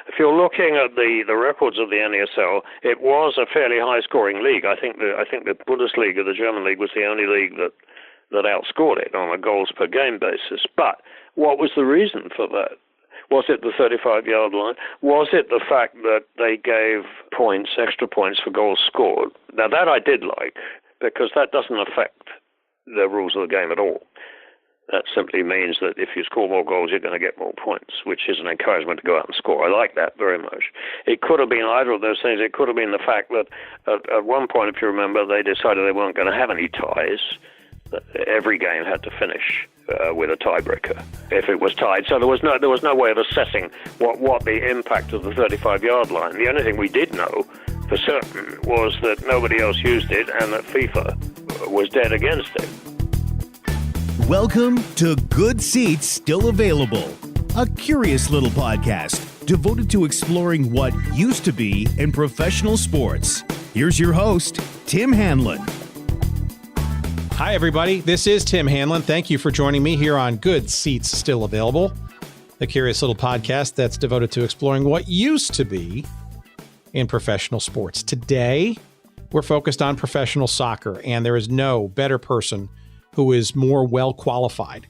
if you're looking at the records of the NASL, it was a fairly high-scoring league. I think the Bundesliga, the German league, was the only league that outscored it on a goals per game basis. But what was the reason for that? Was it the 35-yard line? Was it the fact that they gave points, extra points for goals scored? Now, that I did like, because that doesn't affect the rules of the game at all. That simply means that if you score more goals, you're going to get more points, which is an encouragement to go out and score. I like that very much. It could have been either of those things. It could have been the fact that at one point, if you remember, they decided they weren't going to have any ties. Every game had to finish with a tiebreaker if it was tied. So there was no way of assessing what the impact of the 35-yard line. The only thing we did know for certain was that nobody else used it and that FIFA was dead against it. Welcome to Good Seats Still Available, a curious little podcast devoted to exploring what used to be in professional sports. Here's your host, Tim Hanlon. Hi, everybody. This is Tim Hanlon. Thank you for joining me here on Good Seats Still Available, a curious little podcast that's devoted to exploring what used to be in professional sports. Today, we're focused on professional soccer, and there is no better person who is more well qualified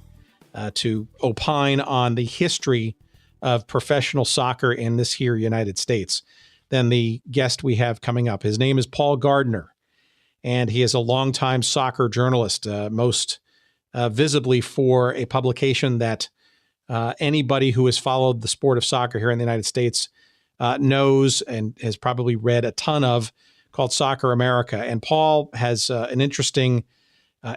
to opine on the history of professional soccer in this here United States than the guest we have coming up. His name is Paul Gardner. And he is a longtime soccer journalist, most visibly for a publication that anybody who has followed the sport of soccer here in the United States knows and has probably read a ton of, called Soccer America. And Paul has an interesting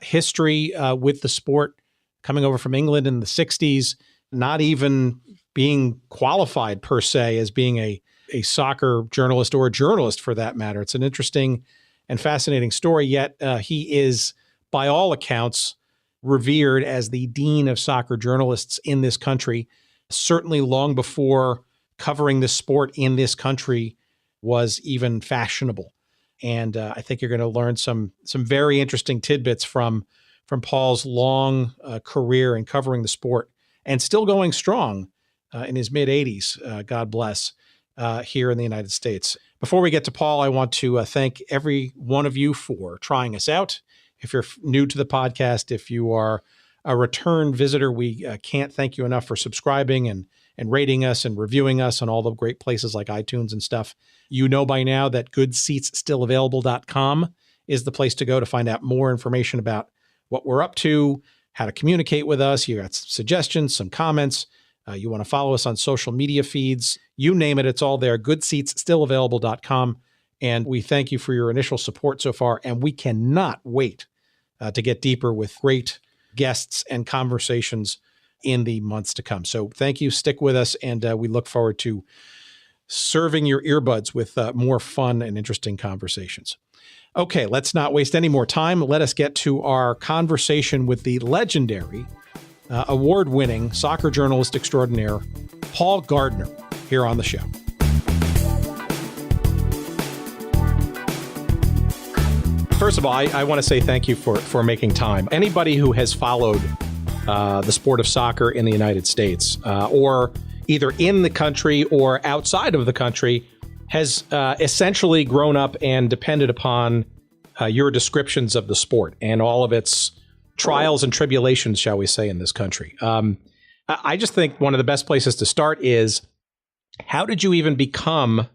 history with the sport, coming over from England in the 60s, not even being qualified per se as being a soccer journalist or a journalist for that matter. It's an interesting and fascinating story, yet he is, by all accounts, revered as the dean of soccer journalists in this country, certainly long before covering the sport in this country was even fashionable. And I think you're going to learn some very interesting tidbits from Paul's long career in covering the sport and still going strong in his mid-80s, God bless, here in the United States. Before we get to Paul, I want to thank every one of you for trying us out. If you're new to the podcast, if you are a return visitor, we can't thank you enough for subscribing and rating us and reviewing us on all the great places like iTunes and stuff. You know by now that goodseatsstillavailable.com is the place to go to find out more information about what we're up to, how to communicate with us. You got some suggestions, some comments. You want to follow us on social media feeds, you name it, it's all there, goodseatsstillavailable.com. And we thank you for your initial support so far. And we cannot wait to get deeper with great guests and conversations in the months to come. So thank you. Stick with us. And we look forward to serving your earbuds with more fun and interesting conversations. Okay, let's not waste any more time. Let us get to our conversation with the legendary award-winning soccer journalist extraordinaire, Paul Gardner, here on the show. First of all, I want to say thank you for making time. Anybody who has followed the sport of soccer in the United States, or either in the country or outside of the country, has essentially grown up and depended upon your descriptions of the sport and all of its trials and tribulations, shall we say, in this country. I just think one of the best places to start is, how did you even become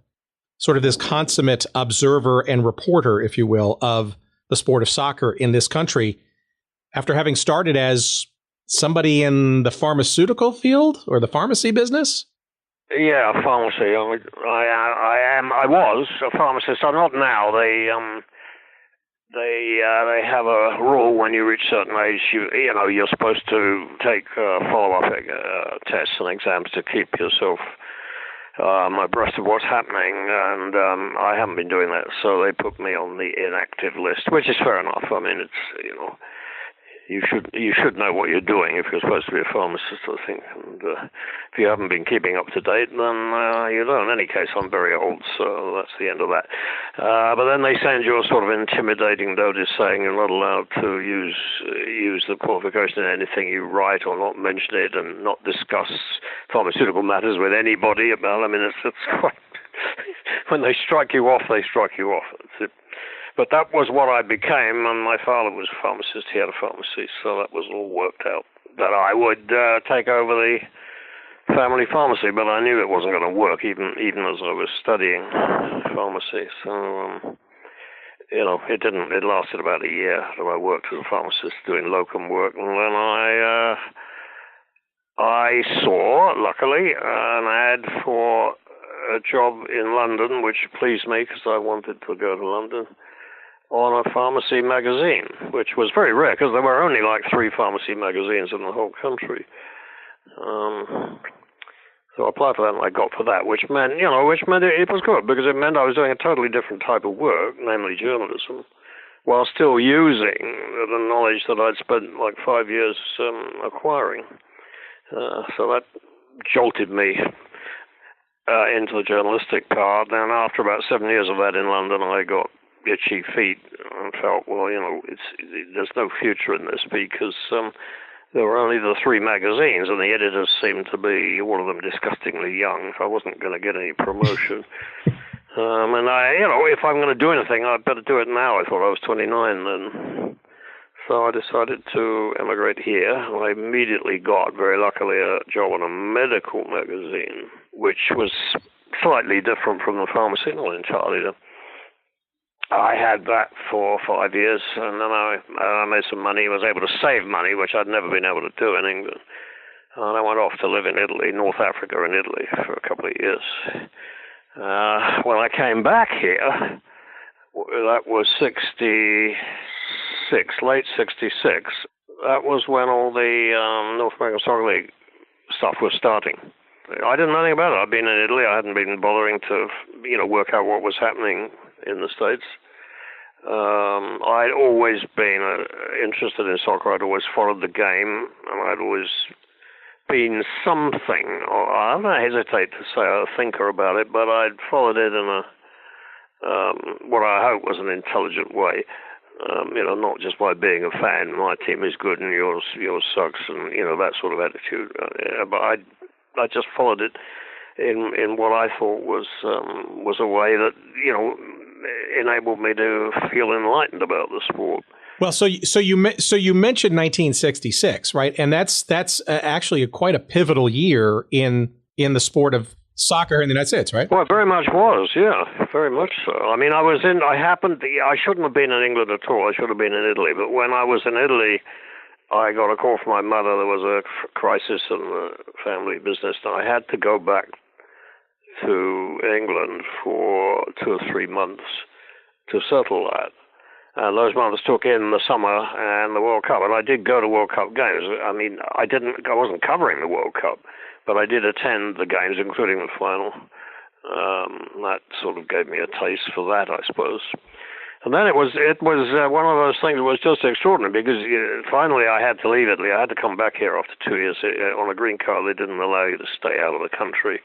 sort of this consummate observer and reporter, if you will, of the sport of soccer in this country after having started as somebody in the pharmaceutical field or the pharmacy business? Yeah, pharmacy. I was a pharmacist. I'm not now. They have a rule when you reach a certain age, you're supposed to take follow-up tests and exams to keep yourself abreast of what's happening, and I haven't been doing that, so they put me on the inactive list, which is fair enough. I mean, it's, you should know what you're doing if you're supposed to be a pharmacist, I think. And if you haven't been keeping up to date, then you don't. In any case, I'm very old, so that's the end of that. But then they send you a sort of intimidating notice saying you're not allowed to use the qualification in anything you write, or not mention it, and not discuss pharmaceutical matters with anybody about. I mean, it's quite. When they strike you off, they strike you off. That's it. But that was what I became, and my father was a pharmacist. He had a pharmacy, so that was all worked out, that I would take over the family pharmacy, but I knew it wasn't going to work, even as I was studying pharmacy. So, it didn't. It lasted about a year that I worked as a pharmacist doing locum work, and then I saw, luckily, an ad for a job in London, which pleased me because I wanted to go to London, on a pharmacy magazine, which was very rare because there were only like 3 pharmacy magazines in the whole country. So I applied for that, and I got for that, which meant it was good because it meant I was doing a totally different type of work, namely journalism, while still using the knowledge that I'd spent like 5 years acquiring. So that jolted me into the journalistic part. And after about 7 years of that in London, I got itchy feet and felt, well, there's no future in this because there were only the 3 magazines, and the editors seemed to be, all of them, disgustingly young, so I wasn't going to get any promotion. And if I'm going to do anything, I'd better do it now. I thought I was 29 then. So I decided to emigrate here. I immediately got, very luckily, a job on a medical magazine, which was slightly different from the pharmacy, not entirely different. I had that for 5 years, and then I made some money, was able to save money, which I'd never been able to do in England. And I went off to live in Italy, North Africa in Italy, for a couple of years. When I came back here, that was 66, late 66. That was when all the North American Soccer League stuff was starting. I didn't know anything about it. I'd been in Italy. I hadn't been bothering to, work out what was happening in the States. I'd always been interested in soccer. I'd always followed the game, and I'd always been something, or I don't hesitate to say a thinker about it, but I'd followed it in a what I hope was an intelligent way. Not just by being a fan. My team is good and yours sucks, and that sort of attitude. But I just followed it in what I thought was a way that enabled me to feel enlightened about the sport. Well, so you mentioned 1966, right? And that's actually quite a pivotal year in the sport of soccer in the United States, right? Well, it very much was, yeah, very much so. I mean, I shouldn't have been in England at all. I should have been in Italy. But when I was in Italy, I got a call from my mother. There was a crisis in the family business, and I had to go back to England for 2 or 3 months to settle that. And those months took in the summer and the World Cup. And I did go to World Cup games. I mean, I wasn't covering the World Cup, but I did attend the games, including the final. That sort of gave me a taste for that, I suppose. And then it was one of those things that was just extraordinary because finally I had to leave Italy. I had to come back here after 2 years. On a green card, they didn't allow you to stay out of the country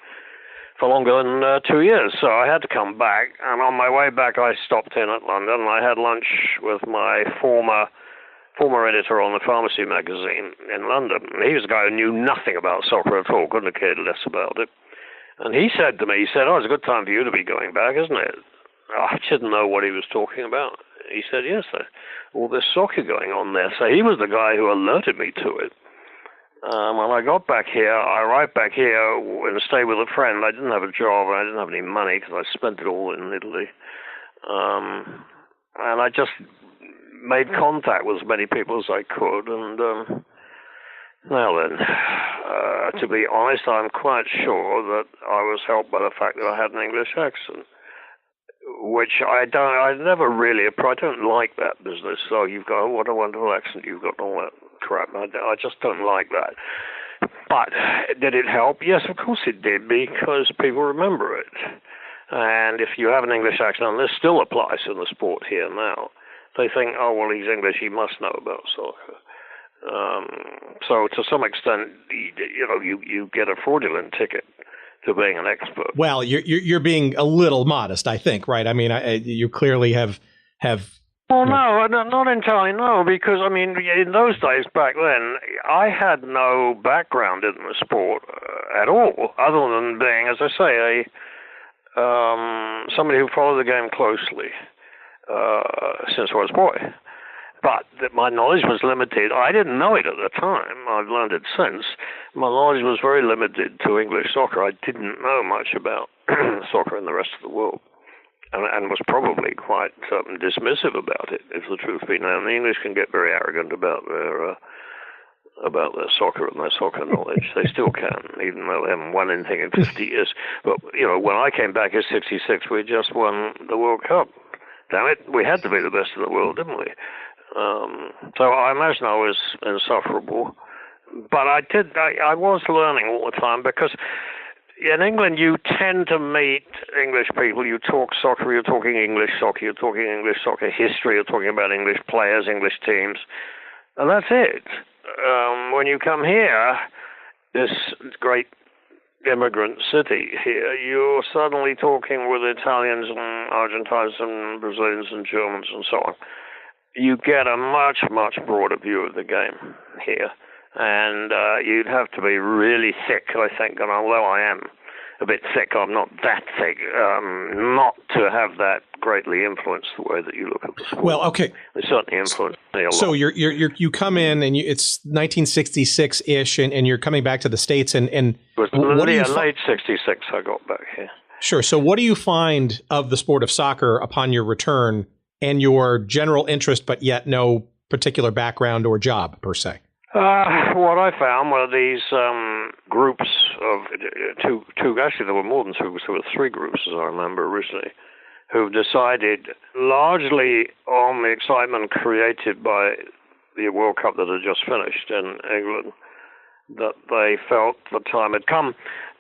for longer than 2 years. So I had to come back. And on my way back, I stopped in at London. I had lunch with my former editor on the pharmacy magazine in London. He was a guy who knew nothing about soccer at all, couldn't have cared less about it. And he said to me, it's a good time for you to be going back, isn't it? I didn't know what he was talking about. He said, yes, all this soccer going on there. So he was the guy who alerted me to it. When I got back here, I arrived back here and stayed with a friend. I didn't have a job, and I didn't have any money because I spent it all in Italy. And I just made contact with as many people as I could. And now then, to be honest, I'm quite sure that I was helped by the fact that I had an English accent, which I never really, I don't like that business. So you've got, what a wonderful accent you've got, all that crap. I just don't like that. But did it help? Yes, of course it did, because people remember it. And if you have an English accent, and this still applies in the sport here now, they think, oh, well, he's English, he must know about soccer. So to some extent, you get a fraudulent ticket to being an expert. Well, you're being a little modest, I think, right? I mean, you clearly have. Well, no, not entirely, no, because, I mean, in those days back then, I had no background in the sport at all, other than being, as I say, somebody who followed the game closely since I was a boy. But my knowledge was limited. I didn't know it at the time. I've learned it since. My knowledge was very limited to English soccer. I didn't know much about soccer in the rest of the world. And was probably quite dismissive about it, if the truth be known. The English can get very arrogant about their soccer and their soccer knowledge. They still can, even though they haven't won anything in 50 years. But, when I came back in '66, we just won the World Cup. Damn it, we had to be the best in the world, didn't we? So I imagine I was insufferable. But I was learning all the time, because in England, you tend to meet English people. You talk soccer, you're talking English soccer, you're talking English soccer history, you're talking about English players, English teams, and that's it. When you come here, this great immigrant city here, you're suddenly talking with Italians and Argentines and Brazilians and Germans and so on. You get a much, much broader view of the game here. And you'd have to be really thick, I think, and although I am a bit thick, I'm not that thick, not to have that greatly influence the way that you look at the sport. Well, okay. It certainly influenced me a lot. So you come in, and it's 1966-ish, and you're coming back to the States, and it was late 66 I got back here. Sure. So what do you find of the sport of soccer upon your return and your general interest, but yet no particular background or job, per se? What I found were these groups of two. Actually, there were more than two. There were three groups, as I remember originally, who decided, largely on the excitement created by the World Cup that had just finished in England, that they felt the time had come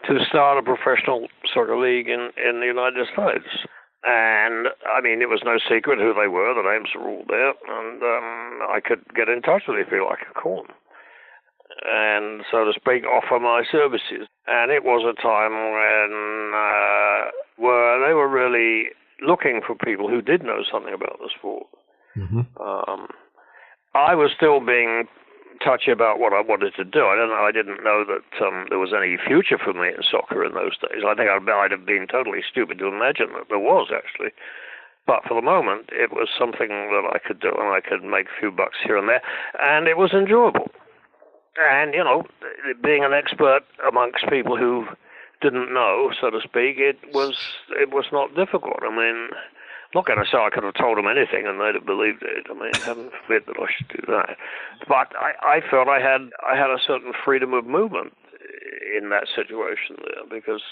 to start a professional soccer league in the United States. And, I mean, it was no secret who they were. The names were all there. And I could get in touch with them if you like, I could call them. And, so to speak, offer my services. And it was a time when where they were really looking for people who did know something about the sport. Mm-hmm. I was still being touchy about what I wanted to do. I didn't know that there was any future for me in soccer in those days. I think I'd have been totally stupid to imagine that there was, actually. But for the moment, it was something that I could do, and I could make a few bucks here and there, and it was enjoyable. And, being an expert amongst people who didn't know, so to speak, it was not difficult. I mean, I'm not going to say I could have told them anything and they'd have believed it. I mean, heaven forbid that I should do that. But I felt I had a certain freedom of movement in that situation there, because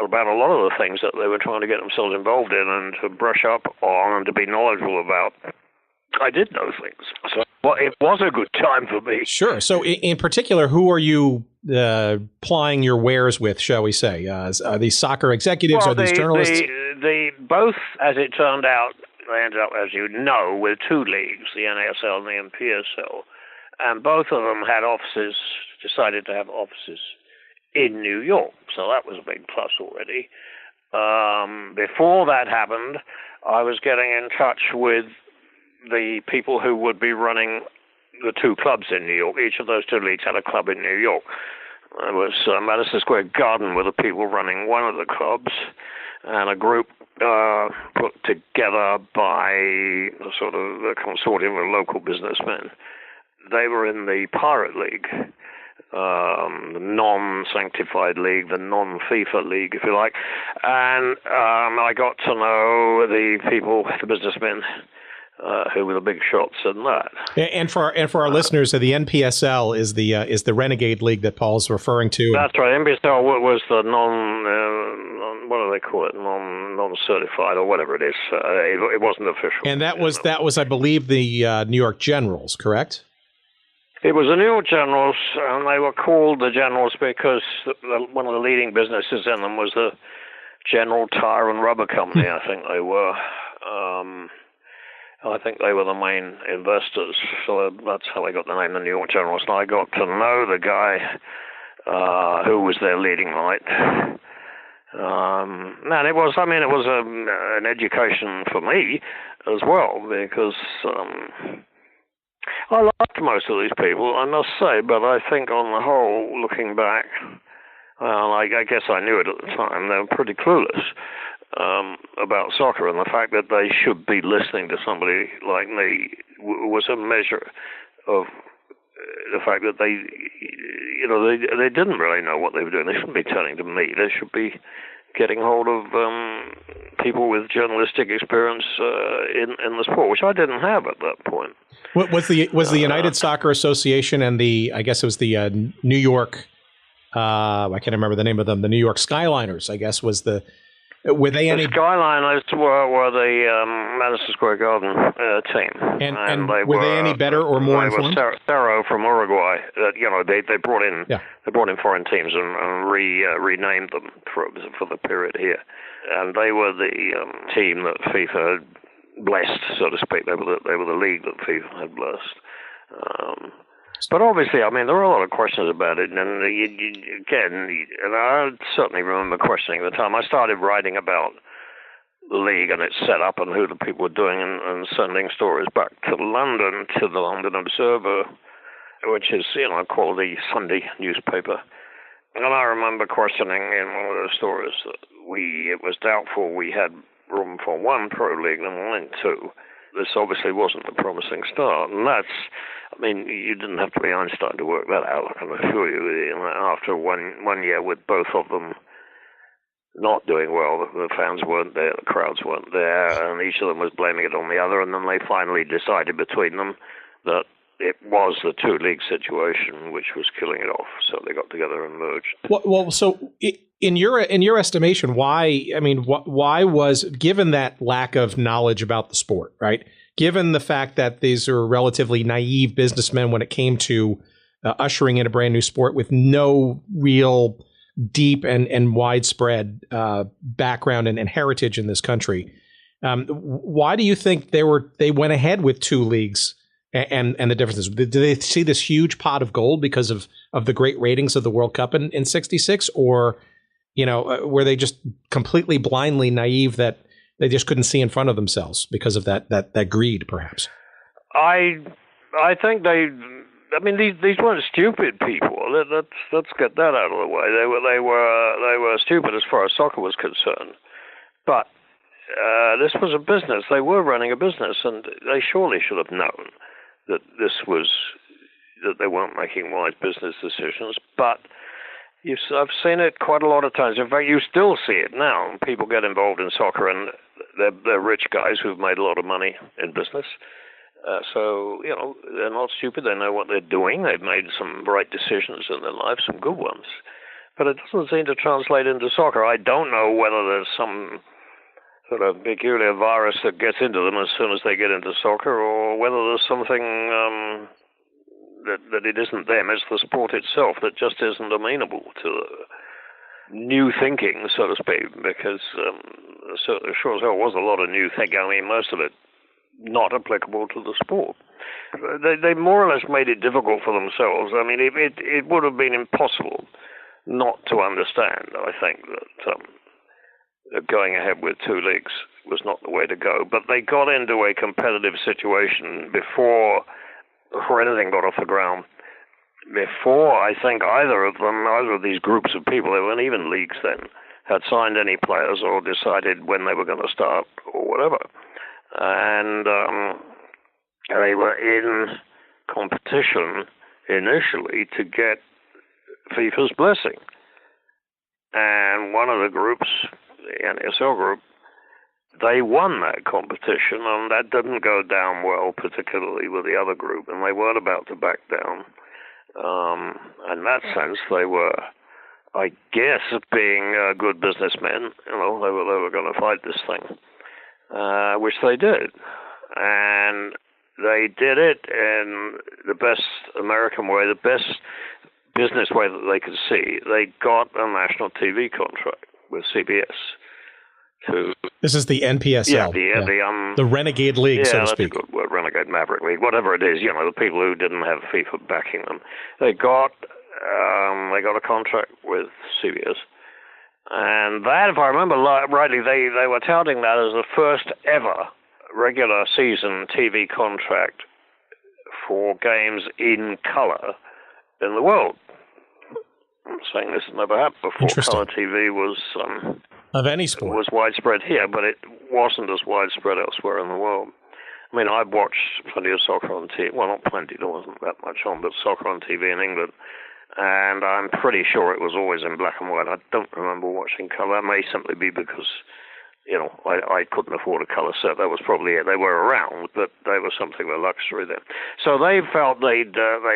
about a lot of the things that they were trying to get themselves involved in and to brush up on and to be knowledgeable about, I did know things. So it was a good time for me. Sure. So in particular, who are you plying your wares with, shall we say? Are these soccer executives? Are these journalists? Both, as it turned out, they ended up, as you know, with two leagues, the NASL and the NPSL. And both of them had offices, decided to have offices in New York. So that was a big plus already. Before that happened, I was getting in touch with the people who would be running the two clubs in New York. Each of those two leagues had a club in New York. It was Madison Square Garden were the people running one of the clubs, and a group put together by a sort of a consortium of local businessmen. They were in the Pirate League, the non-sanctified league, the non-FIFA league, if you like. And I got to know the people, the businessmen, who were the big shots in that. And for our listeners, the NPSL is the renegade league that Paul's referring to. That's right. NPSL was the what do they call it? Non-certified or whatever it is. It wasn't official. And that was, I believe, the New York Generals, correct? It was the New York Generals, and they were called the Generals because one of the leading businesses in them was the General Tire and Rubber Company, I think they were. I think they were the main investors, so that's how they got the name the New York Generals. And I got to know the guy who was their leading light. And it was an education for me as well, because I liked most of these people, I must say, but I think on the whole, looking back, I guess I knew it at the time, they were pretty clueless about soccer, and the fact that they should be listening to somebody like me was a measure of the fact that they didn't really know what they were doing. They shouldn't be turning to me. They should be getting hold of people with journalistic experience in the sport, which I didn't have at that point. What was the United Soccer Association and I guess it was the New York, I can't remember the name of them, the New York Skyliners, I guess were they any? The Skyliners were the Madison Square Garden team, and were they any better or more informed? They were Cerro from Uruguay. They brought in foreign teams and renamed them for the period here, and they were the team that FIFA had blessed, so to speak. They were the league that FIFA had blessed. But obviously, there were a lot of questions about it, and and I certainly remember questioning at the time. I started writing about the league and its setup and who the people were doing, and sending stories back to London, to the London Observer, which is, a quality Sunday newspaper. And I remember questioning in one of those stories that it was doubtful we had room for one pro league and one two. This obviously wasn't a promising start, and you didn't have to be Einstein to work that out, I can assure you. After one year with both of them not doing well, the fans weren't there, the crowds weren't there, and each of them was blaming it on the other, and then they finally decided between them that it was the two-league situation which was killing it off, so they got together and merged. Well, so in your estimation, why was, given that lack of knowledge about the sport, right? Given the fact that these are relatively naive businessmen when it came to ushering in a brand new sport with no real deep and widespread background and heritage in this country, why do you think they went ahead with two leagues and the differences? Did they see this huge pot of gold because of the great ratings of the World Cup in '66, or were they just completely blindly naive that they just couldn't see in front of themselves because of that greed, perhaps? I think these weren't stupid people. Let's get that out of the way. They were stupid as far as soccer was concerned, but this was a business. They were running a business, and they surely should have known that they weren't making wise business decisions. But I've seen it quite a lot of times. In fact, you still see it now. People get involved in soccer, and they're rich guys who've made a lot of money in business. So they're not stupid. They know what they're doing. They've made some right decisions in their life, some good ones. But it doesn't seem to translate into soccer. I don't know whether there's some sort of peculiar virus that gets into them as soon as they get into soccer, or whether there's something that it isn't them, it's the sport itself that just isn't amenable to new thinking, so to speak, because sure as hell was a lot of new thinking. Most of it not applicable to the sport. They more or less made it difficult for themselves. It would have been impossible not to understand, I think, that going ahead with two leagues was not the way to go. But they got into a competitive situation before anything got off the ground. Before, I think, either of these groups of people, they weren't even leagues then, had signed any players or decided when they were going to start or whatever. And they were in competition initially to get FIFA's blessing. And one of the groups, the NASL group, they won that competition, and that didn't go down well, particularly with the other group, and they weren't about to back down. In that sense, they were, I guess, being good businessmen. They were going to fight this thing, which they did. And they did it in the best American way, the best business way that they could see. They got a national TV contract with CBS. This is the NPSL. The Renegade League, so to speak. That's a good word, Renegade Maverick League, whatever it is. The people who didn't have FIFA backing them, they got a contract with CBS, and that, if I remember rightly, they were touting that as the first ever regular season TV contract for games in color in the world. I'm saying this has never happened before. Color TV was of any sport was widespread here, but it wasn't as widespread elsewhere in the world. I mean, I've watched plenty of soccer on TV. Well, not plenty, there wasn't that much on, but soccer on TV in England, and I'm pretty sure it was always in black and white. I don't remember watching color. That may simply be because I couldn't afford a color set. That was probably it. They were around, but they were something of a luxury then. So they felt they'd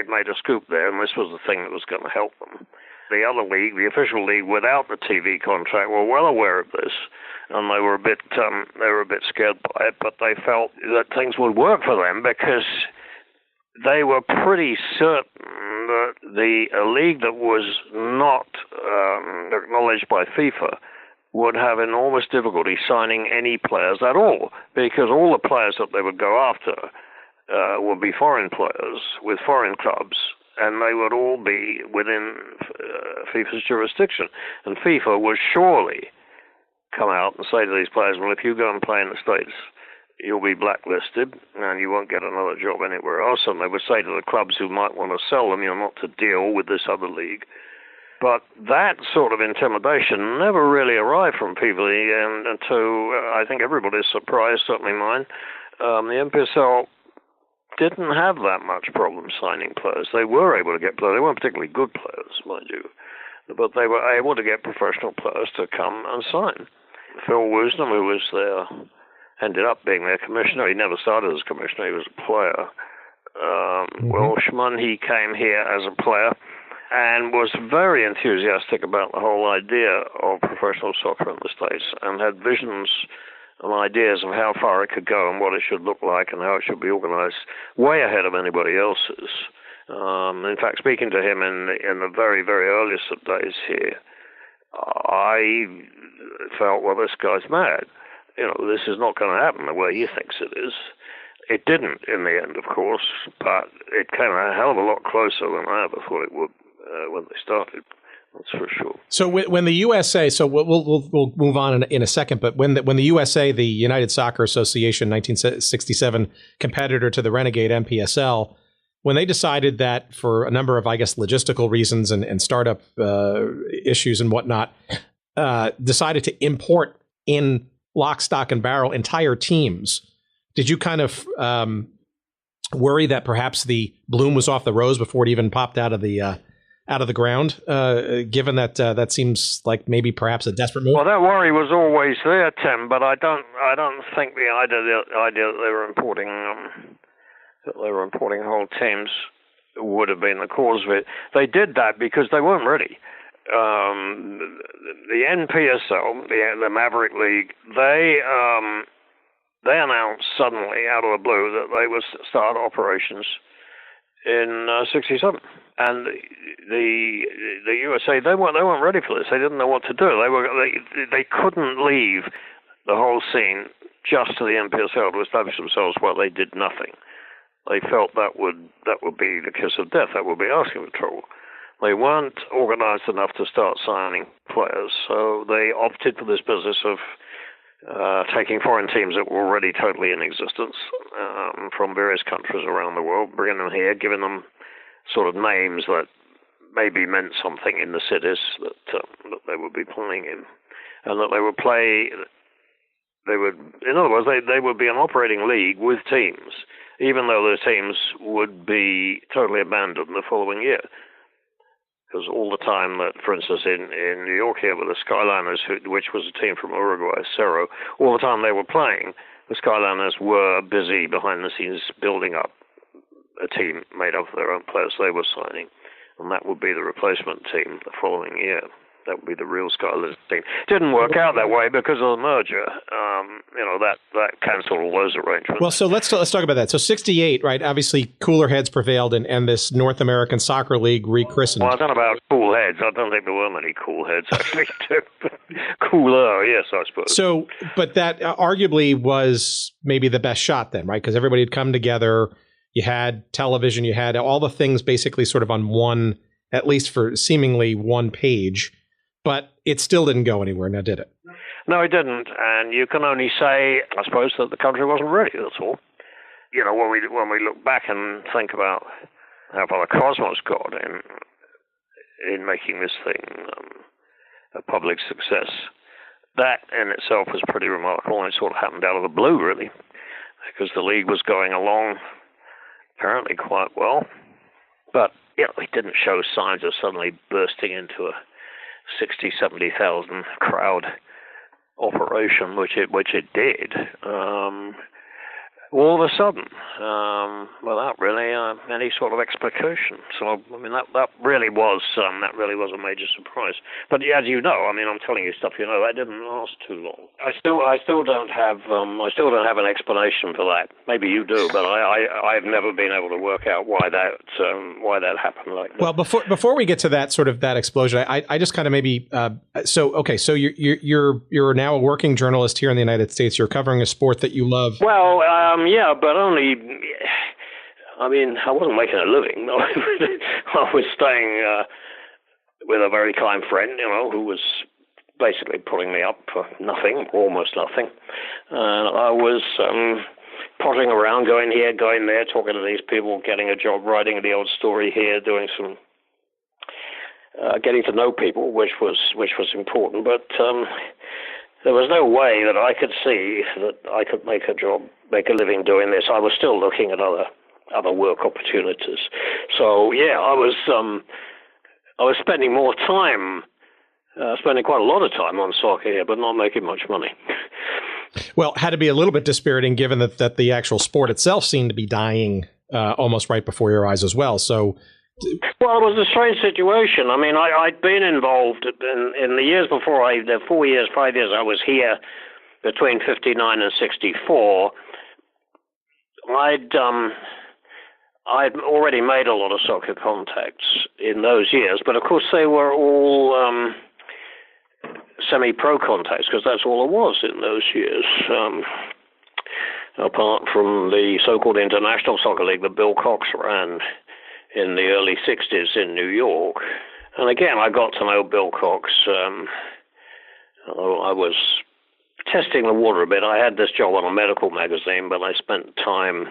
made a scoop there, and this was the thing that was going to help them. The other league, the official league without the TV contract, were well aware of this, and they were a bit scared by it. But they felt that things would work for them because they were pretty certain that a league that was not acknowledged by FIFA would have enormous difficulty signing any players at all, because all the players that they would go after would be foreign players with foreign clubs, and they would all be within FIFA's jurisdiction. And FIFA would surely come out and say to these players, well, if you go and play in the States, you'll be blacklisted and you won't get another job anywhere else. And they would say to the clubs who might want to sell them, you're not to deal with this other league. But that sort of intimidation never really arrived from people, and to, I think, everybody's surprise, certainly mine. The NPSL didn't have that much problem signing players. They were able to get players. They weren't particularly good players, mind you, but they were able to get professional players to come and sign. Phil Woosnam, who was there, ended up being their commissioner. He never started as commissioner. He was a player. Welsh-born, he came here as a player and was very enthusiastic about the whole idea of professional soccer in the States, and had visions and ideas of how far it could go and what it should look like and how it should be organized way ahead of anybody else's. In fact, speaking to him in the very, very earliest of days here, I felt, well, this guy's mad. This is not going to happen the way he thinks it is. It didn't in the end, of course, but it came a hell of a lot closer than I ever thought it would when they started. That's for sure. So when the USA, so we'll move on in a second, but when the USA, the United Soccer Association, 1967 competitor to the Renegade NPSL, when they decided that for a number of, I guess, logistical reasons and startup issues and whatnot, decided to import in lock, stock, and barrel entire teams, did you kind of worry that perhaps the bloom was off the rose before it even popped out of the ground, given that that seems like maybe perhaps a desperate move? Well, that worry was always there, Tim, but I don't think the idea that they were importing whole teams would have been the cause of it. They did that because they weren't ready. The NPSL, the Maverick League, they announced suddenly out of the blue that they would start operations in '67, and the USA they weren't ready for this. They didn't know what to do. They couldn't leave the whole scene just to the NPSL to establish themselves while they did nothing. They felt that would be the kiss of death. That would be asking for trouble. They weren't organized enough to start signing players, so they opted for this business of taking foreign teams that were already totally in existence from various countries around the world, bringing them here, giving them sort of names that maybe meant something in the cities that they would be playing in, and that they would play. In other words, they would be an operating league with teams, even though those teams would be totally abandoned the following year. Because all the time that, for instance, in New York here with the Skyliners, which was a team from Uruguay, Cerro, all the time they were playing, the Skyliners were busy behind the scenes building up a team made up of their own players they were signing. And that would be the replacement team the following year. That would be the real Scarlet team. Didn't work out that way because of the merger. That cancelled all those arrangements. Well, so let's talk about that. So 68, right? Obviously, cooler heads prevailed, and this North American Soccer League rechristened. Well, I don't know about cool heads. I don't think there were many cool heads, actually. Cooler, yes, I suppose. So, but that arguably was maybe the best shot then, right? Because everybody had come together. You had television. You had all the things basically sort of on one, at least for seemingly one page. But it still didn't go anywhere, now did it? No, it didn't. And you can only say, I suppose, that the country wasn't ready, that's all. You know, when we look back and think about how far the Cosmos got in making this thing a public success, that in itself was pretty remarkable, and it sort of happened out of the blue, really, because the league was going along apparently quite well. But, you know, it didn't show signs of suddenly bursting into a 60,000, 70,000 crowd operation, which it did, all of a sudden, without really any sort of explication. So, I mean, that really was a major surprise. But as you know, I mean, I'm telling you stuff you know, that didn't last too long. I still don't have an explanation for that. Maybe you do, but I've never been able to work out why that happened like that. Well, before we get to that sort of that explosion, I just kind of maybe so you're now a working journalist here in the United States. You're covering a sport that you love. Well, yeah, but only. I mean, I wasn't making a living. I was staying with a very kind friend, you know, who was basically putting me up for nothing, almost nothing. I was potting around, going here, going there, talking to these people, getting a job, writing the old story here, doing some, getting to know people, which was important. But there was no way that I could see that I could make a living doing this. I was still looking at other work opportunities. So yeah, I was spending more time, spending quite a lot of time on soccer here, but not making much money. Well, it had to be a little bit dispiriting, given that the actual sport itself seemed to be dying almost right before your eyes as well. So. Well, it was a strange situation. I mean, I'd been involved in the years before, the 5 years I was here between 59 and 64. I'd already made a lot of soccer contacts in those years, but of course they were all semi-pro contacts, because that's all it was in those years. Apart from the so-called International Soccer League that Bill Cox ran in the early 60s in New York. And again, I got to know Bill Cox. I was testing the water a bit. I had this job on a medical magazine, but I spent time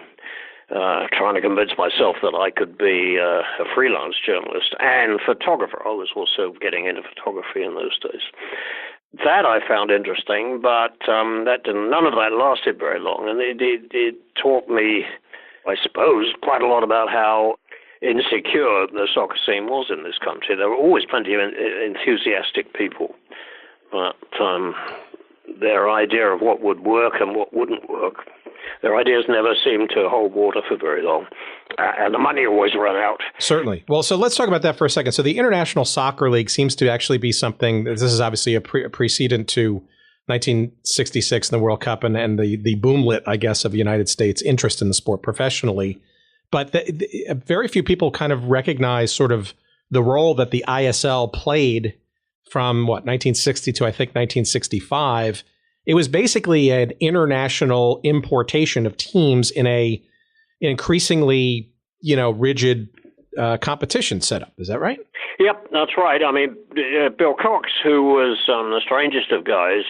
trying to convince myself that I could be a freelance journalist and photographer. I was also getting into photography in those days. That I found interesting, but none of that lasted very long. And it taught me, I suppose, quite a lot about how insecure the soccer scene was in this country. There were always plenty of enthusiastic people, but their idea of what would work and what wouldn't work, their ideas never seemed to hold water for very long, and the money always ran out. Certainly. Well, so let's talk about that for a second. So the International Soccer League seems to actually be something, this is obviously a precedent to 1966 and the World Cup and the boomlet, I guess, of the United States interest in the sport professionally. But very few people kind of recognize sort of the role that the ISL played from, 1960 to, I think, 1965. It was basically an international importation of teams in an increasingly, rigid competition setup. Is that right? Yep, that's right. I mean, Bill Cox, who was the strangest of guys,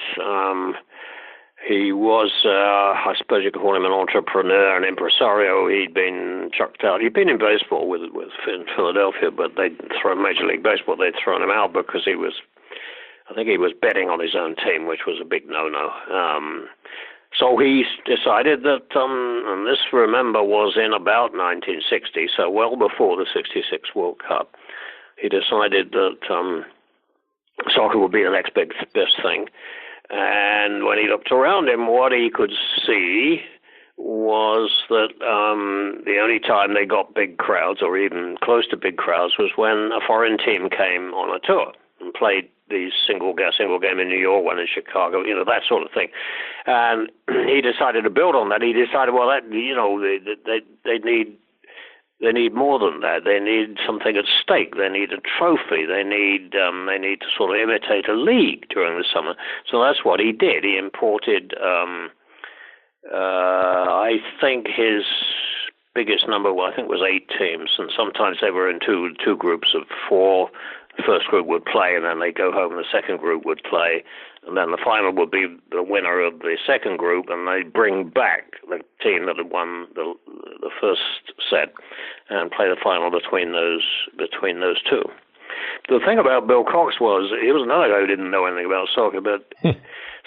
he was, I suppose you could call him an entrepreneur, an impresario. He'd been chucked out. He'd been in baseball with in Philadelphia, but they'd thrown Major League Baseball. They'd thrown him out because he was betting on his own team, which was a big no-no. So he decided that, and this, remember, was in about 1960, so well before the 66 World Cup. He decided that soccer would be the next best thing. And when he looked around him, what he could see was that the only time they got big crowds, or even close to big crowds, was when a foreign team came on a tour and played the single game in New York, one in Chicago, that sort of thing. And he decided to build on that. He decided, well, that they need more than that. They need something at stake. They need a trophy. They need to sort of imitate a league during the summer. So that's what he did. He imported, I think his biggest number, I think, was 8 teams, and sometimes they were in two groups of 4. The first group would play, and then they go home. The second group would play, and then the final would be the winner of the second group, and they bring back the team that had won the first set and play the final between those two. The thing about Bill Cox was he was another guy who didn't know anything about soccer, but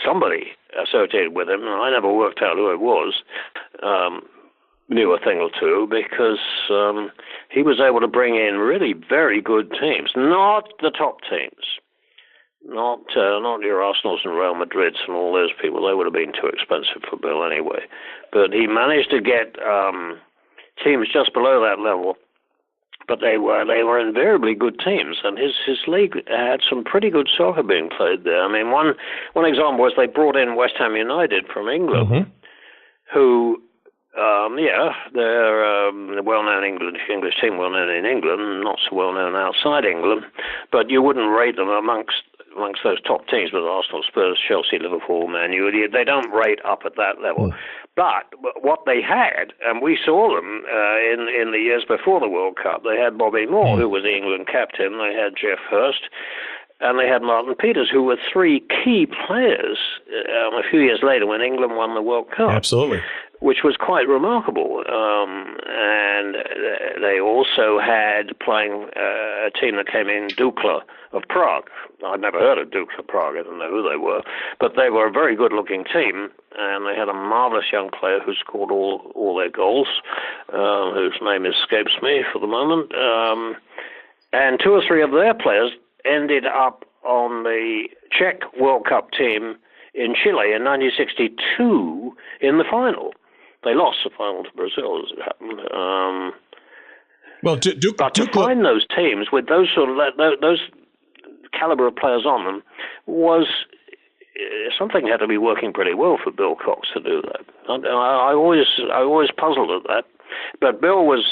somebody associated with him, and I never worked out who it was, knew a thing or two, because he was able to bring in really very good teams, not the top teams, not your Arsenals and Real Madrids and all those people. They would have been too expensive for Bill anyway. But he managed to get teams just below that level, but they were invariably good teams, and his league had some pretty good soccer being played there. I mean, one example was they brought in West Ham United from England, who. They're a well-known English team, well-known in England, not so well-known outside England, but you wouldn't rate them amongst those top teams with Arsenal, Spurs, Chelsea, Liverpool, Man U. They don't rate up at that level. But what they had, and we saw them in the years before the World Cup, they had Bobby Moore, who was the England captain, they had Jeff Hurst, and they had Martin Peters, who were 3 key players a few years later when England won the World Cup. Absolutely. Which was quite remarkable. And they also had playing a team that came in, Dukla of Prague. I'd never heard of Dukla Prague. I don't know who they were. But they were a very good-looking team, and they had a marvelous young player who scored all their goals, whose name escapes me for the moment. And 2 or 3 of their players ended up on the Czech World Cup team in Chile in 1962 in the final. They lost the final to Brazil, as it happened. But to find those teams with those sort of those caliber of players on them was something had to be working pretty well for Bill Cox to do that. I always puzzled at that. But Bill was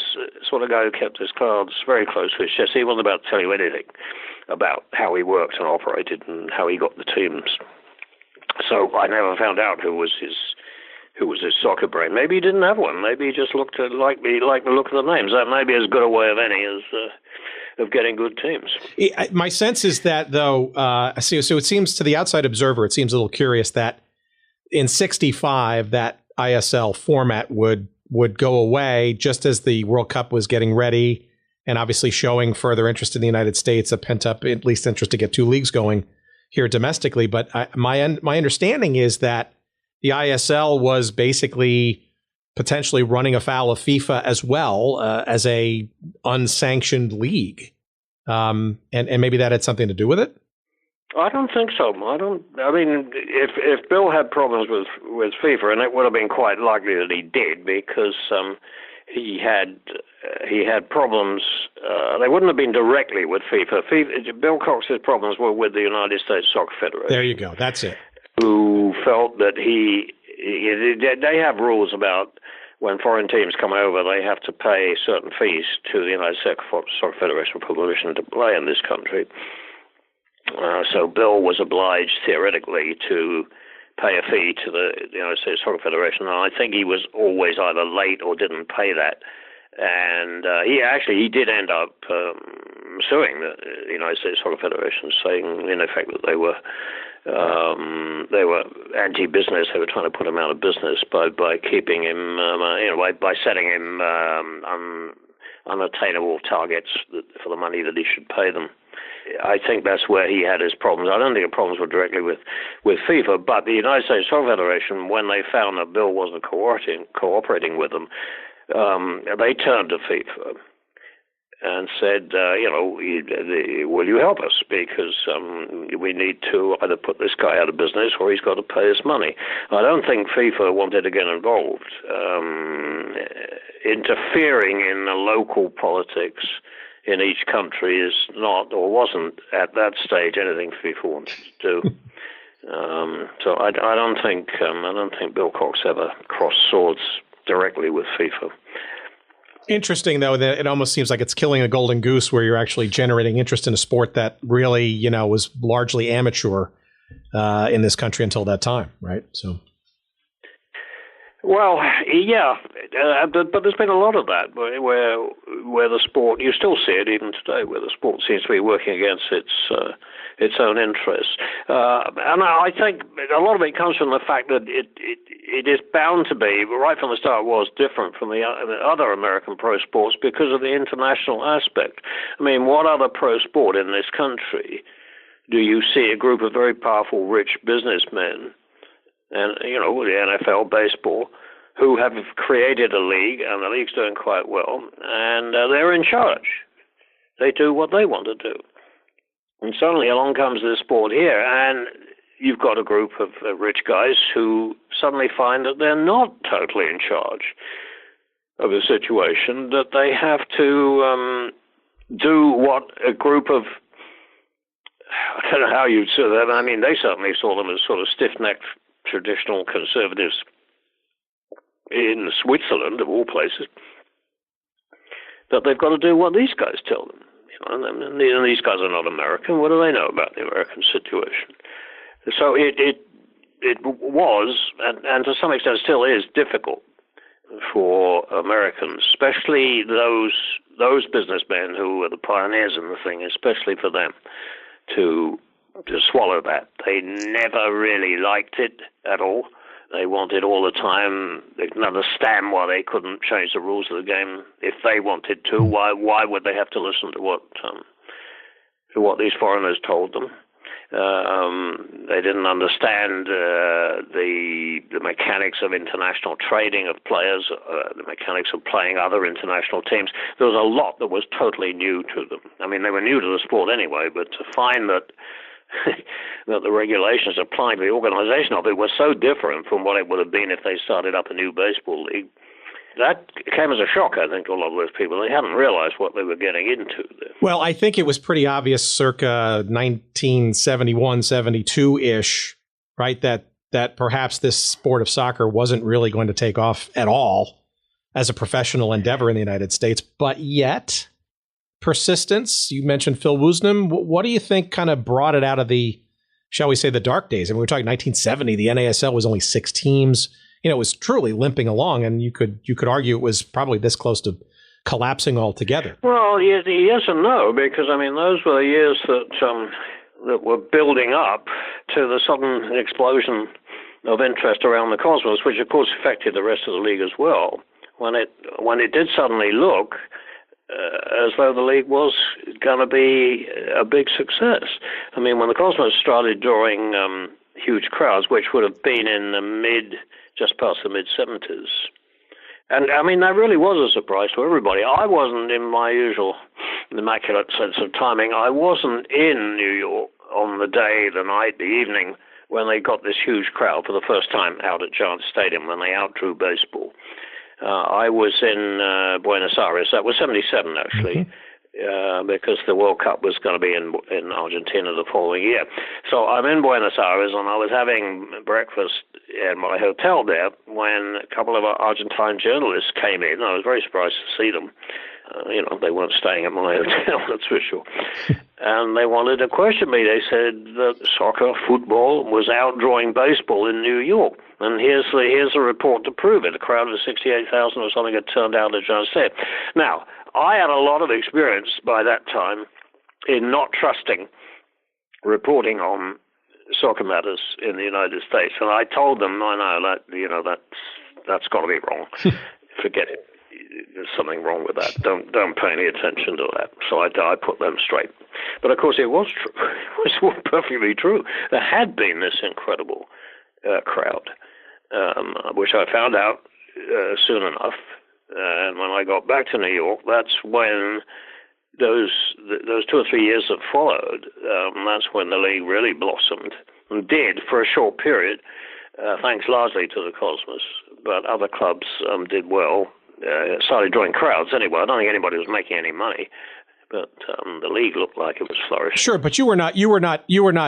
sort of guy who kept his cards very close to his chest. He wasn't about to tell you anything about how he worked and operated and how he got the teams. So I never found out who was his soccer brain. Maybe he didn't have one. Maybe he just looked at like the look of the names. That may be as good a way of any as of getting good teams. My sense is that, though, so it seems to the outside observer, it seems a little curious that in '65 that ISL format would go away just as the World Cup was getting ready, and obviously showing further interest in the United States, a pent-up at least interest to get 2 leagues going here domestically. But my understanding is that the ISL was basically potentially running afoul of FIFA as well as a unsanctioned league, and maybe that had something to do with it. I don't think so. I mean, if Bill had problems with FIFA, and it would have been quite likely that he did, because he had problems. They wouldn't have been directly with FIFA. Bill Cox's problems were with the United States Soccer Federation. There you go. That's it. Who felt that they have rules about when foreign teams come over, they have to pay certain fees to the United States Soccer Federation for permission to play in this country. So Bill was obliged theoretically to pay a fee to the United States Soccer Federation, and I think he was always either late or didn't pay that. And he did end up suing the United States Soccer Federation, saying in effect that they were anti-business. They were trying to put him out of business by keeping him, by setting him unattainable targets for the money that he should pay them. I think that's where he had his problems. I don't think the problems were directly with FIFA, but the United States Soccer Federation, when they found that Bill wasn't cooperating with them, they turned to FIFA and said, will you help us? Because we need to either put this guy out of business or he's got to pay us money. I don't think FIFA wanted to get involved. Interfering in the local politics in each country is not or wasn't at that stage anything FIFA wanted to do. So I don't think Bill Cox ever crossed swords directly with FIFA. Interesting, though, that it almost seems like it's killing a golden goose where you're actually generating interest in a sport that really, was largely amateur in this country until that time, right? So. Well, yeah, but there's been a lot of that where the sport, you still see it even today, where the sport seems to be working against its own interests. And I think a lot of it comes from the fact that it is bound to be, right from the start, was different from the other American pro sports because of the international aspect. I mean, what other pro sport in this country do you see a group of very powerful, rich businessmen and, the NFL, baseball, who have created a league, and the league's doing quite well, and they're in charge. They do what they want to do. And suddenly along comes this sport here, and you've got a group of rich guys who suddenly find that they're not totally in charge of a situation, that they have to do what a group of, I don't know how you'd say that, I mean, they certainly saw them as sort of stiff-necked traditional conservatives in Switzerland, of all places, that they've got to do what these guys tell them. And these guys are not American. What do they know about the American situation? So it was, and to some extent still is, difficult for Americans, especially those businessmen who were the pioneers in the thing, especially for them to swallow that. They never really liked it at all. They wanted all the time. They didn't understand why they couldn't change the rules of the game if they wanted to. Why would they have to listen to what these foreigners told them? They didn't understand the mechanics of international trading of players, the mechanics of playing other international teams. There was a lot that was totally new to them. I mean, they were new to the sport anyway, but to find that the regulations applying to the organization of it were so different from what it would have been if they started up a new baseball league. That came as a shock, I think, to a lot of those people. They hadn't realized what they were getting into there. Well, I think it was pretty obvious circa 1971, 72-ish, right, that perhaps this sport of soccer wasn't really going to take off at all as a professional endeavor in the United States. But yet, persistence, you mentioned Phil Woosnam. What do you think kind of brought it out of the, shall we say, the dark days? I mean, we're talking 1970. The NASL was only 6 teams. It was truly limping along, and you could argue it was probably this close to collapsing altogether. Well, yes and no, because I mean those were the years that were building up to the sudden explosion of interest around the Cosmos, which of course affected the rest of the league as well. When it did suddenly look as though the league was going to be a big success. I mean, when the Cosmos started drawing huge crowds, which would have been in just past the mid-70s. And, I mean, that really was a surprise to everybody. I wasn't, in my usual immaculate sense of timing, I wasn't in New York on the day, the night, the evening, when they got this huge crowd for the first time out at Giants Stadium, when they outdrew baseball. I was in Buenos Aires. That was 77, actually. Because the World Cup was going to be in Argentina the following year. So I'm in Buenos Aires, and I was having breakfast in my hotel there when a couple of Argentine journalists came in. I was very surprised to see them. They weren't staying at my hotel, that's for sure. And they wanted to question me. They said that soccer, football, was outdrawing baseball in New York. And here's a report to prove it. A crowd of 68,000 or something had turned out at Giants Stadium. Now, I had a lot of experience by that time in not trusting reporting on soccer matters in the United States, and I told them, that's got to be wrong. Forget it. There's something wrong with that. Don't pay any attention to that. So I put them straight. But of course, it was true. It was perfectly true. There had been this incredible crowd, which I found out soon enough. And when I got back to New York, that's when those 2 or 3 years that followed, that's when the league really blossomed and did for a short period, thanks largely to the Cosmos. But other clubs did well, started drawing crowds anyway. I don't think anybody was making any money, But the league looked like it was flourishing. Sure, but you were not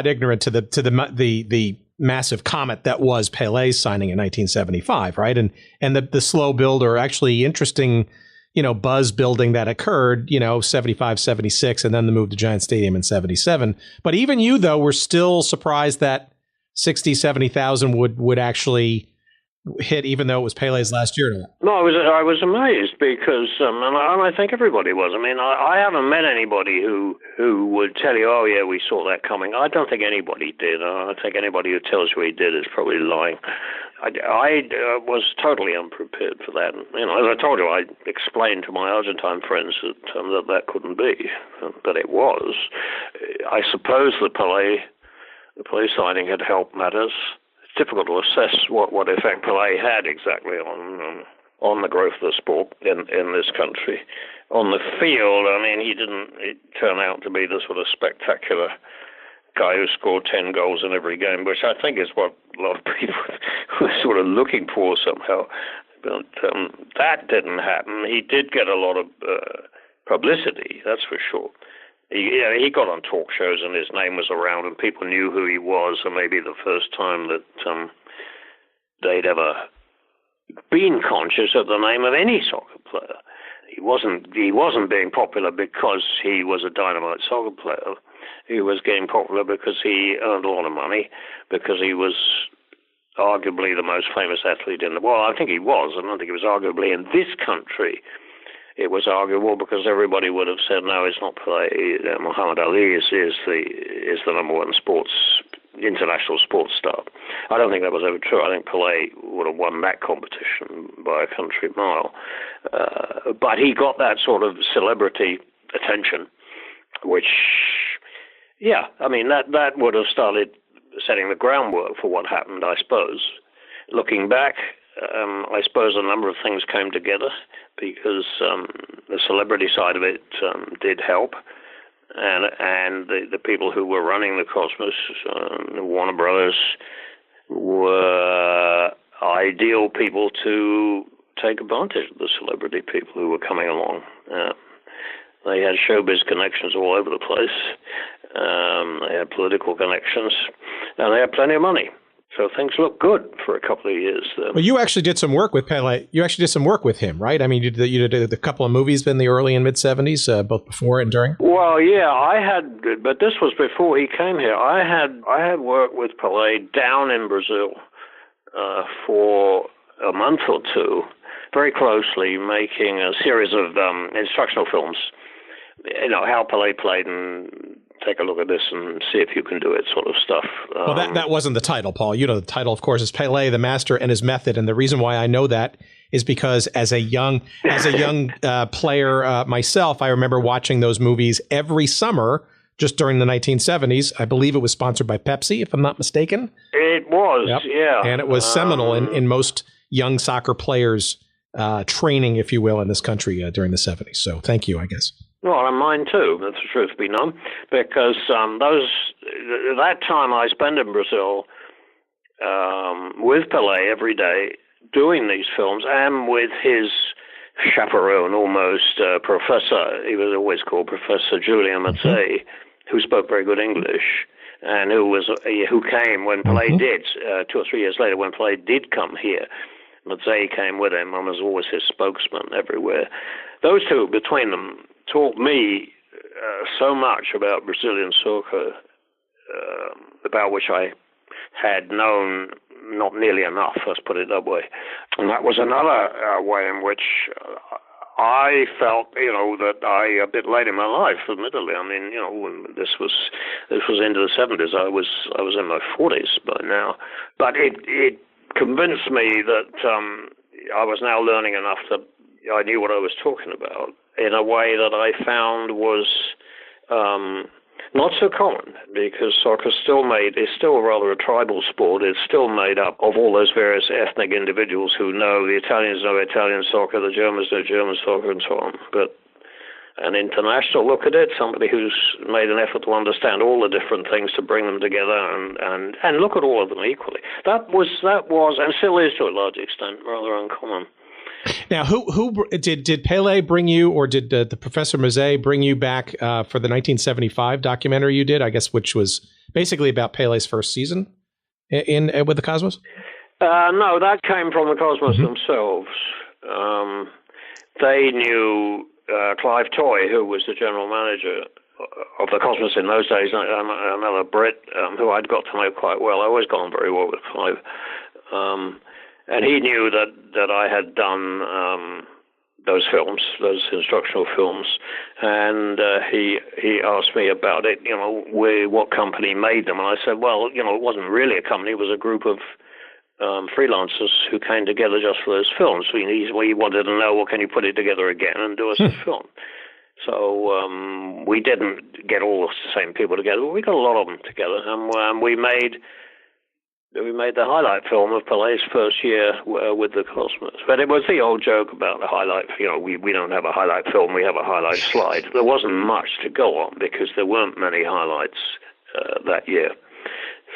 ignorant to the massive comet that was Pelé's signing in 1975, right? And the slow build, or actually interesting, buzz building that occurred, 75, 76, and then the move to Giant Stadium in 77. But even you, though, were still surprised that 60, 70,000 would actually hit, even though it was Pelé's last year. No, I was amazed because, and I think everybody was. I mean, I haven't met anybody who would tell you, oh yeah, we saw that coming. I don't think anybody did. I think anybody who tells you he did is probably lying. I was totally unprepared for that. As I told you, I explained to my Argentine friends that couldn't be, but it was. I suppose the Pelé signing had helped matters. Difficult to assess what effect Pelé had exactly on the growth of the sport in this country. On the field, I mean, he didn't turn out to be the sort of spectacular guy who scored 10 goals in every game, which I think is what a lot of people were sort of looking for somehow. But that didn't happen. He did get a lot of publicity, that's for sure. He got on talk shows and his name was around and people knew who he was, and maybe the first time that they'd ever been conscious of the name of any soccer player. He wasn't being popular because he was a dynamite soccer player. He was getting popular because he earned a lot of money, because he was arguably the most famous athlete in the world. I think he was. I don't think he was arguably in this country. It was arguable because everybody would have said, no, it's not Pelé. Muhammad Ali is the number one international sports star. I don't think that was ever true. I think Pelé would have won that competition by a country mile. But he got that sort of celebrity attention, which, that would have started setting the groundwork for what happened, I suppose. Looking back, I suppose a number of things came together because the celebrity side of it did help, and the people who were running the Cosmos, the Warner Brothers, were ideal people to take advantage of the celebrity people who were coming along. They had showbiz connections all over the place. They had political connections, and they had plenty of money. So things look good for a couple of years. Well, you actually did some work with Pelé. You actually did some work with him, right? I mean, you did a couple of movies in the early and mid 70s, both before and during. Well, yeah, I had, but this was before he came here. I had worked with Pelé down in Brazil for a month or two, very closely, making a series of instructional films. How Pelé played, and take a look at this and see if you can do it, sort of stuff. Well, that wasn't the title, Paul. The title, of course, is Pelé, the Master and His Method. And the reason why I know that is because as a young player myself, I remember watching those movies every summer just during the 1970s. I believe it was sponsored by Pepsi, if I'm not mistaken. It was, yep. Yeah. And it was seminal in most young soccer players' training, if you will, in this country during the 70s. So thank you, I guess. Well, and mine too, that's the truth be known, because that time I spent in Brazil with Pelé every day doing these films, and with his chaperone, almost Professor, he was always called Professor Julian Mazzei, who spoke very good English, and who came when Pelé did, 2 or 3 years later, when Pelé did come here. Mazzei came with him and was always his spokesman everywhere. Those two, between them, taught me so much about Brazilian soccer, about which I had known not nearly enough, let's put it that way. And that was another way in which I felt, that a bit late in my life, admittedly. I mean, when this was into the 70s. I was in my 40s by now. But it convinced me that I was now learning enough that I knew what I was talking about, in a way that I found was not so common, because soccer is still rather a tribal sport. It's still made up of all those various ethnic individuals who know. The Italians know Italian soccer, the Germans know German soccer, and so on. But an international look at it, somebody who's made an effort to understand all the different things, to bring them together and look at all of them equally. That was and still is to a large extent rather uncommon. Now, who did Pele bring you, or did the Professor Mazet bring you back for the 1975 documentary you did? I guess, which was basically about Pele's first season with the Cosmos. No, that came from the Cosmos themselves. They knew Clive Toy, who was the general manager of the Cosmos in those days, another Brit who I'd got to know quite well. I always got on very well with Clive. And he knew that I had done those films, those instructional films, and he asked me about it, what company made them. And I said, well, it wasn't really a company, it was a group of freelancers who came together just for those films. So he wanted to know, well, can you put it together again and do us a film? So we didn't get all the same people together, but we got a lot of them together, and we made the highlight film of Pele's first year with the Cosmos. But it was the old joke about the highlight. We don't have a highlight film, we have a highlight slide. There wasn't much to go on because there weren't many highlights that year.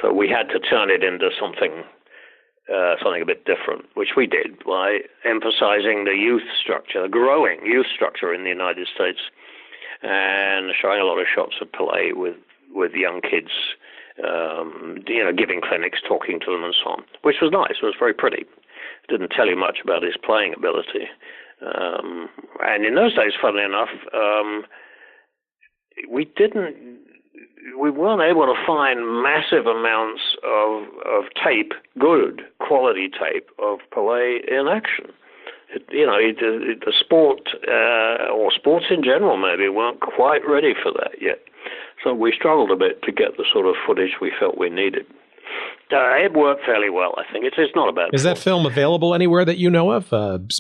So we had to turn it into something a bit different, which we did by emphasizing the youth structure, the growing youth structure in the United States, and showing a lot of shots of Pele with young kids, giving clinics, talking to them and so on, which was nice. It was very pretty. It didn't tell you much about his playing ability. And in those days, funnily enough, we weren't able to find massive amounts of tape, good quality tape of Pele in action. The sport, or sports in general maybe, weren't quite ready for that yet. So we struggled a bit to get the sort of footage we felt we needed. It worked fairly well, I think. It's not a bad. Is that film available anywhere that you know of?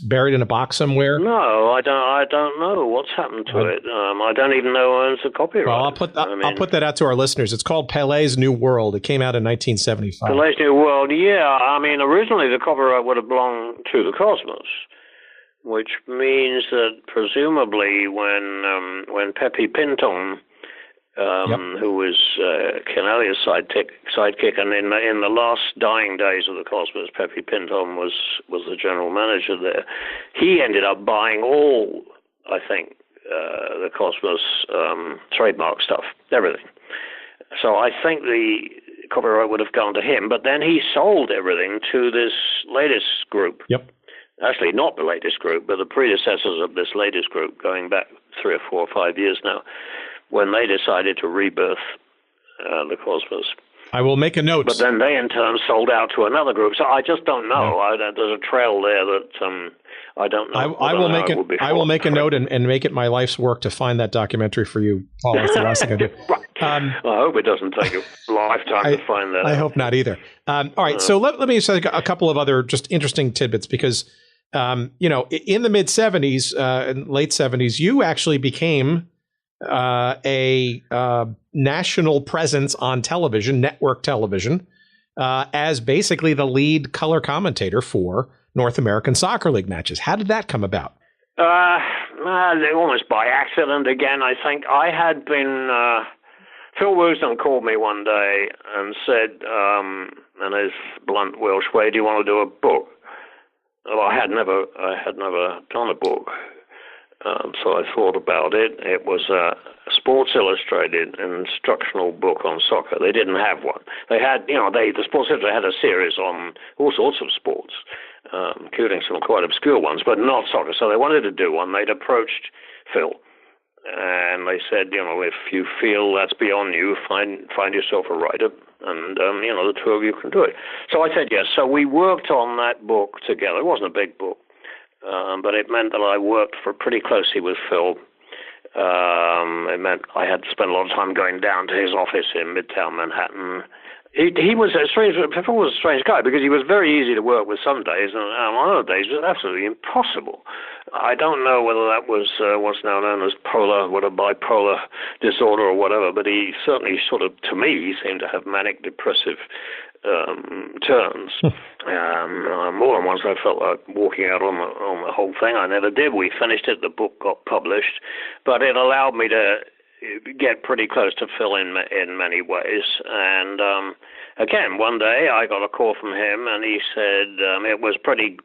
Buried in a box somewhere? No, I don't know what's happened to it. I don't even know who owns the copyright. Well, I'll put that out to our listeners. It's called Pele's New World. It came out in 1975. Pele's New World, yeah. Originally the copyright would have belonged to the Cosmos, which means that presumably when Pepe Pinton, who was Ken Elliott's sidekick, and in the last dying days of the Cosmos, Pepe Pinton was the general manager there. He ended up buying all, I think, the Cosmos trademark stuff, everything. So I think the copyright would have gone to him, but then he sold everything to this latest group. Yep. Actually, not the latest group, but the predecessors of this latest group, going back 3 or 4 or 5 years now, when they decided to rebirth the Cosmos. I will make a note. But then they, in turn, sold out to another group. So I just don't know. Yeah. There's a trail there that I don't know. I will make a note and make it my life's work to find that documentary for you, Paul. That's the last thing I do. Right. I hope it doesn't take a lifetime to find that. I hope not either. All right. So let me say a couple of other just interesting tidbits because, in the mid-'70s and late '70s, you actually became a national presence on television, network television, as basically the lead color commentator for North American Soccer League matches. How did that come about? Almost by accident again, I think. I had been... Phil Woosnam called me one day and said, in his blunt Welsh way, do you want to do a book? Well, I had never done a book. So I thought about it. It was a Sports Illustrated instructional book on soccer. They didn't have one. They had, the Sports Illustrated had a series on all sorts of sports, including some quite obscure ones, but not soccer. So they wanted to do one. They'd approached Phil, and they said, if you feel that's beyond you, find yourself a writer, and the two of you can do it. So I said yes. So we worked on that book together. It wasn't a big book. But it meant that I worked pretty closely with Phil. It meant I had to spend a lot of time going down to his office in Midtown Manhattan. He was a strange. Phil was a strange guy because he was very easy to work with some days, and on other days it was absolutely impossible. I don't know whether that was what's now known as bipolar disorder or whatever, but he certainly to me, he seemed to have manic depressive turns. More than once I felt like walking out on the whole thing. I never did. We finished it. The book got published, but it allowed me to get pretty close to Phil in many ways. And again, one day I got a call from him, and he said it was pretty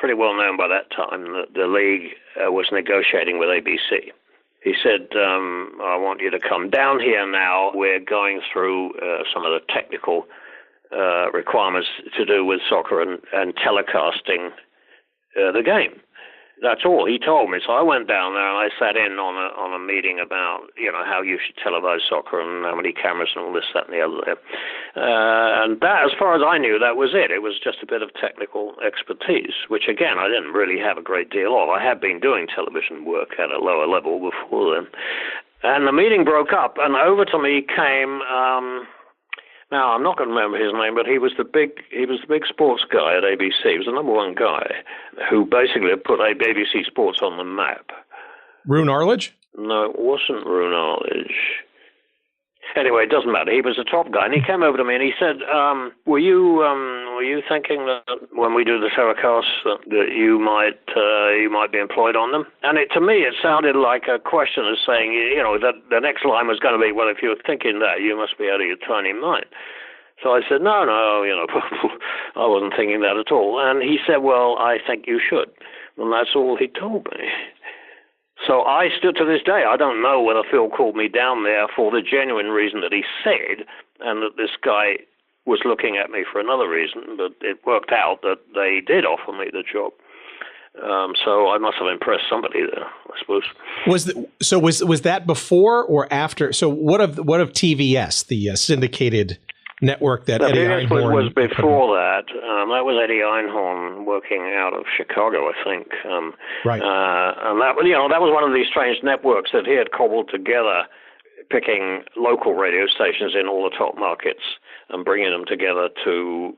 pretty well known by that time that the league was negotiating with ABC. He said, I want you to come down here now. We're going through some of the technical requirements to do with soccer and telecasting the game. That's all he told me. So I went down there and I sat in on a meeting about, how you should televise soccer and how many cameras and all this, that, and the other. And that, as far as I knew, that was it. It was just a bit of technical expertise, which, again, I didn't really have a great deal of. I had been doing television work at a lower level before then. And the meeting broke up, and over to me came... now, I'm not going to remember his name, but he was the big sports guy at ABC. He was the number one guy who basically put ABC Sports on the map. Rune Arledge? No, it wasn't Rune Arledge. Anyway, it doesn't matter. He was the top guy, and he came over to me and he said, "Were you thinking that when we do the telecasts that you might be employed on them?" And to me, it sounded like a question of saying, that the next line was going to be, "Well, if you're thinking that, you must be out of your tiny mind." So I said, "No, I wasn't thinking that at all." And he said, "Well, I think you should." And that's all he told me. So I stood to this day. I don't know whether Phil called me down there for the genuine reason that he said, and that this guy was looking at me for another reason, but it worked out that they did offer me the job. So I must have impressed somebody there, I suppose. Was that before or after? So what of TVS, the syndicated network that Eddie Einhorn was before that. That was Eddie Einhorn working out of Chicago, I think. Right. And that was one of these strange networks that he had cobbled together, picking local radio stations in all the top markets and bringing them together to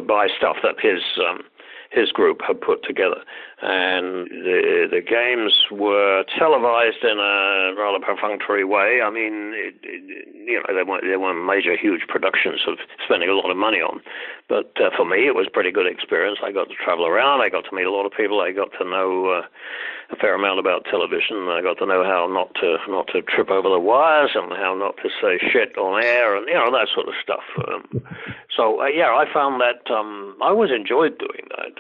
buy stuff that his group had put together. And the games were televised in a rather perfunctory way. I mean, they weren't major, huge productions of spending a lot of money on. But for me, it was a pretty good experience. I got to travel around. I got to meet a lot of people. I got to know a fair amount about television. I got to know how not to trip over the wires and how not to say shit on air and that sort of stuff. So I found that I always enjoyed doing that.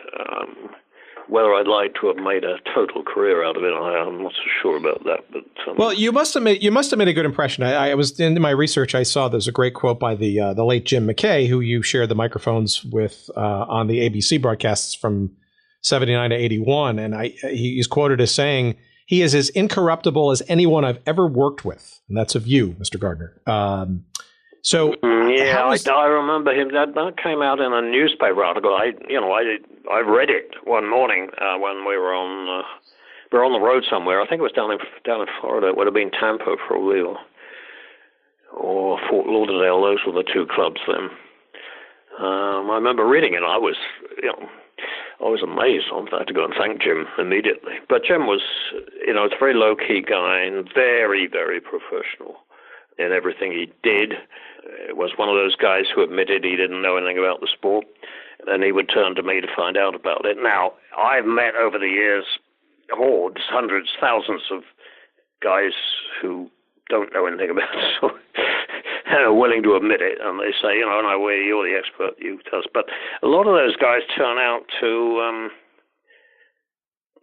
Whether I'd like to have made a total career out of it, I'm not so sure about that. But well, you must have made a good impression. I was in my research. I saw there's a great quote by the late Jim McKay, who you shared the microphones with on the ABC broadcasts from 79 to 81, and he's quoted as saying, "He is as incorruptible as anyone I've ever worked with," and that's of you, Mr. Gardner. I remember him. That came out in a newspaper article. I read it one morning when we were on the road somewhere. I think it was down in Florida. It would have been Tampa probably, or Fort Lauderdale. Those were the two clubs then. I remember reading it. I was amazed. I had to go and thank Jim immediately. But Jim was, a very low key guy and very, very professional in everything he did. It was one of those guys who admitted he didn't know anything about the sport, and he would turn to me to find out about it. Now, I've met over the years hordes, hundreds, thousands of guys who don't know anything about it, so, and are willing to admit it, and they say, no, you're the expert, you tell us. But a lot of those guys turn out to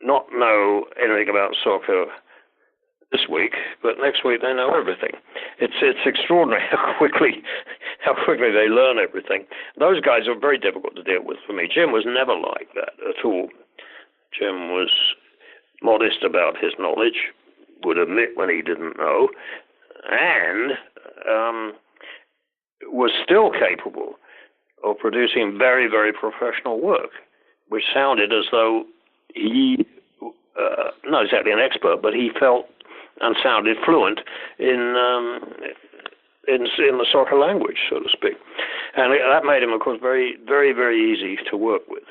not know anything about soccer this week, but next week they know everything. It's extraordinary how quickly they learn everything. Those guys are very difficult to deal with for me. Jim was never like that at all. Jim was modest about his knowledge, would admit when he didn't know, and was still capable of producing very, very professional work, which sounded as though he, not exactly an expert, but he felt and sounded fluent in the soccer language, so to speak. And that made him, of course, very, very, very easy to work with,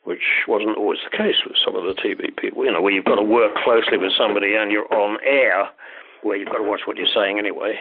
which wasn't always the case with some of the TV people, where you've got to work closely with somebody and you're on air, where you've got to watch what you're saying anyway.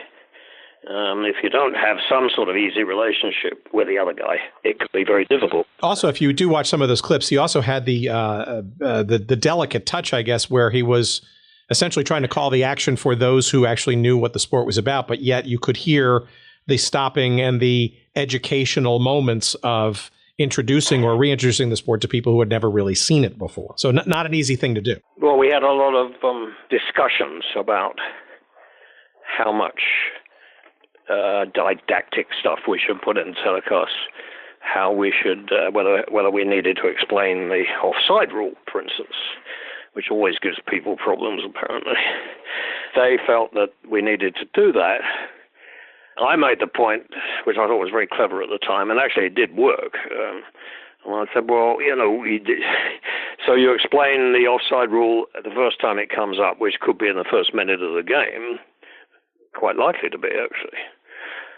If you don't have some sort of easy relationship with the other guy, it could be very difficult. Also, if you do watch some of those clips, he also had the delicate touch, I guess, where he was essentially trying to call the action for those who actually knew what the sport was about, but yet you could hear the stopping and the educational moments of introducing or reintroducing the sport to people who had never really seen it before. So not an easy thing to do. Well, we had a lot of discussions about how much didactic stuff we should put in telecasts, how we should, whether we needed to explain the offside rule, for instance, which always gives people problems, apparently. They felt that we needed to do that. I made the point, which I thought was very clever at the time, and actually it did work. And I said, well, so you explain the offside rule the first time it comes up, which could be in the first minute of the game, quite likely to be, actually.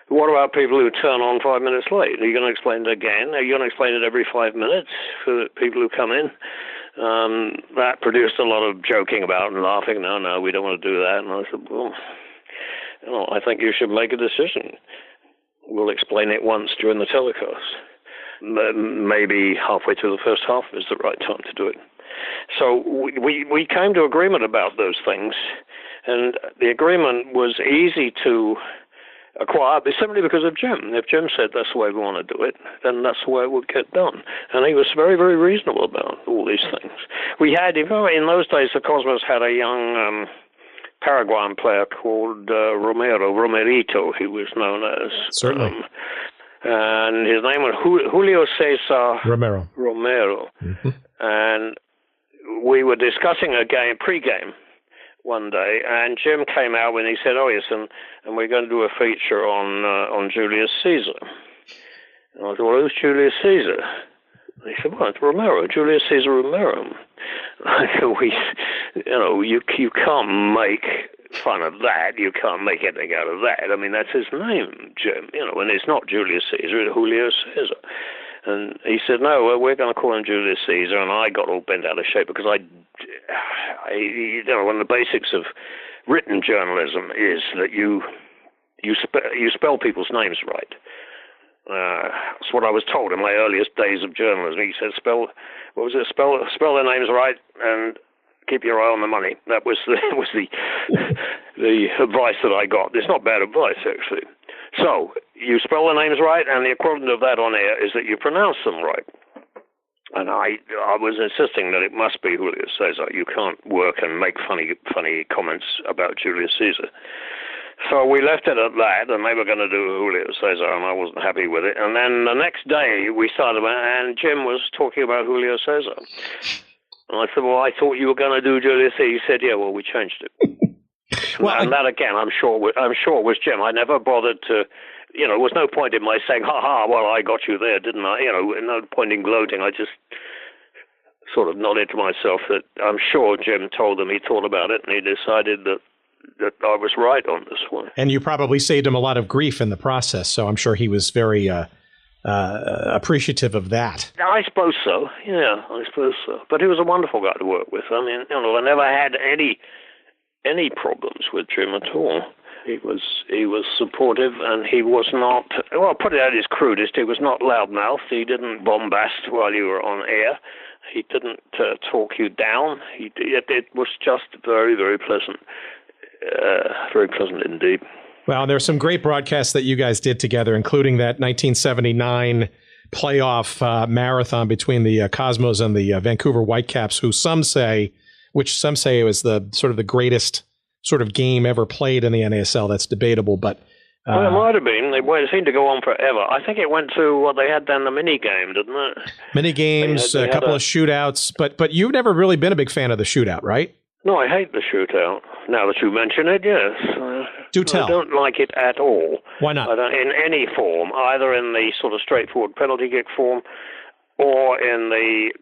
What about people who turn on 5 minutes late? Are you going to explain it again? Are you going to explain it every 5 minutes for people who come in? That produced a lot of joking about and laughing. No, we don't want to do that. And I said, well, I think you should make a decision. We'll explain it once during the telecast. Maybe halfway through the first half is the right time to do it. So we came to agreement about those things, and the agreement was easy to acquire simply because of Jim. If Jim said that's the way we want to do it, then that's the way it would get done. And he was very, very reasonable about all these things. We had, in those days, the Cosmos had a young Paraguayan player called Romerito, he was known as. Certainly. And his name was Julio Cesar Romero. Mm-hmm. And we were discussing a game, pre-game, one day, and Jim came out and he said, "Oh yes, and we're going to do a feature on Julius Caesar." And I said, "Well, who's Julius Caesar?" And he said, "Well, it's Romero, Julius Caesar Romero." I said, you can't make fun of that. You can't make anything out of that. I mean, that's his name, Jim. And it's not Julius Caesar; it's Julio Caesar. And he said, "No, we're going to call him Julius Caesar." And I got all bent out of shape because one of the basics of written journalism is that you spell people's names right. That's what I was told in my earliest days of journalism. He said, spell their names right and keep your eye on the money. That was the advice that I got. It's not bad advice, actually. So you spell the names right, and the equivalent of that on air is that you pronounce them right. And I was insisting that it must be Julius Caesar. You can't work and make funny comments about Julius Caesar. So we left it at that, and they were going to do Julius Caesar, and I wasn't happy with it. And then the next day we started, and Jim was talking about Julio Caesar. And I said, "Well, I thought you were going to do Julius Caesar." He said, "Yeah, well, we changed it." And that again, I'm sure was Jim. I never bothered to, there was no point in my saying, well, I got you there, didn't I? No point in gloating. I just sort of nodded to myself that I'm sure Jim told him he thought about it, and he decided that I was right on this one. And you probably saved him a lot of grief in the process, so I'm sure he was very appreciative of that. I suppose so. Yeah, I suppose so. But he was a wonderful guy to work with. I mean, I never had any problems with Jim at all. He was supportive, and he was not, well, put it at his crudest, he was not loudmouthed. He didn't bombast while you were on air. He didn't talk you down. It was just very, very pleasant. Very pleasant indeed. Well, there's some great broadcasts that you guys did together, including that 1979 playoff marathon between the Cosmos and the Vancouver Whitecaps, which some say was the sort of the greatest sort of game ever played in the NASL. That's debatable, but well, it might have been. It seemed to go on forever. I think it went to what they had then, the mini game, didn't it? Mini games, a couple of shootouts, but you've never really been a big fan of the shootout, right? No, I hate the shootout. Now that you mention it, yes. Do tell. I don't like it at all. Why not? In any form, either in the sort of straightforward penalty kick form or in the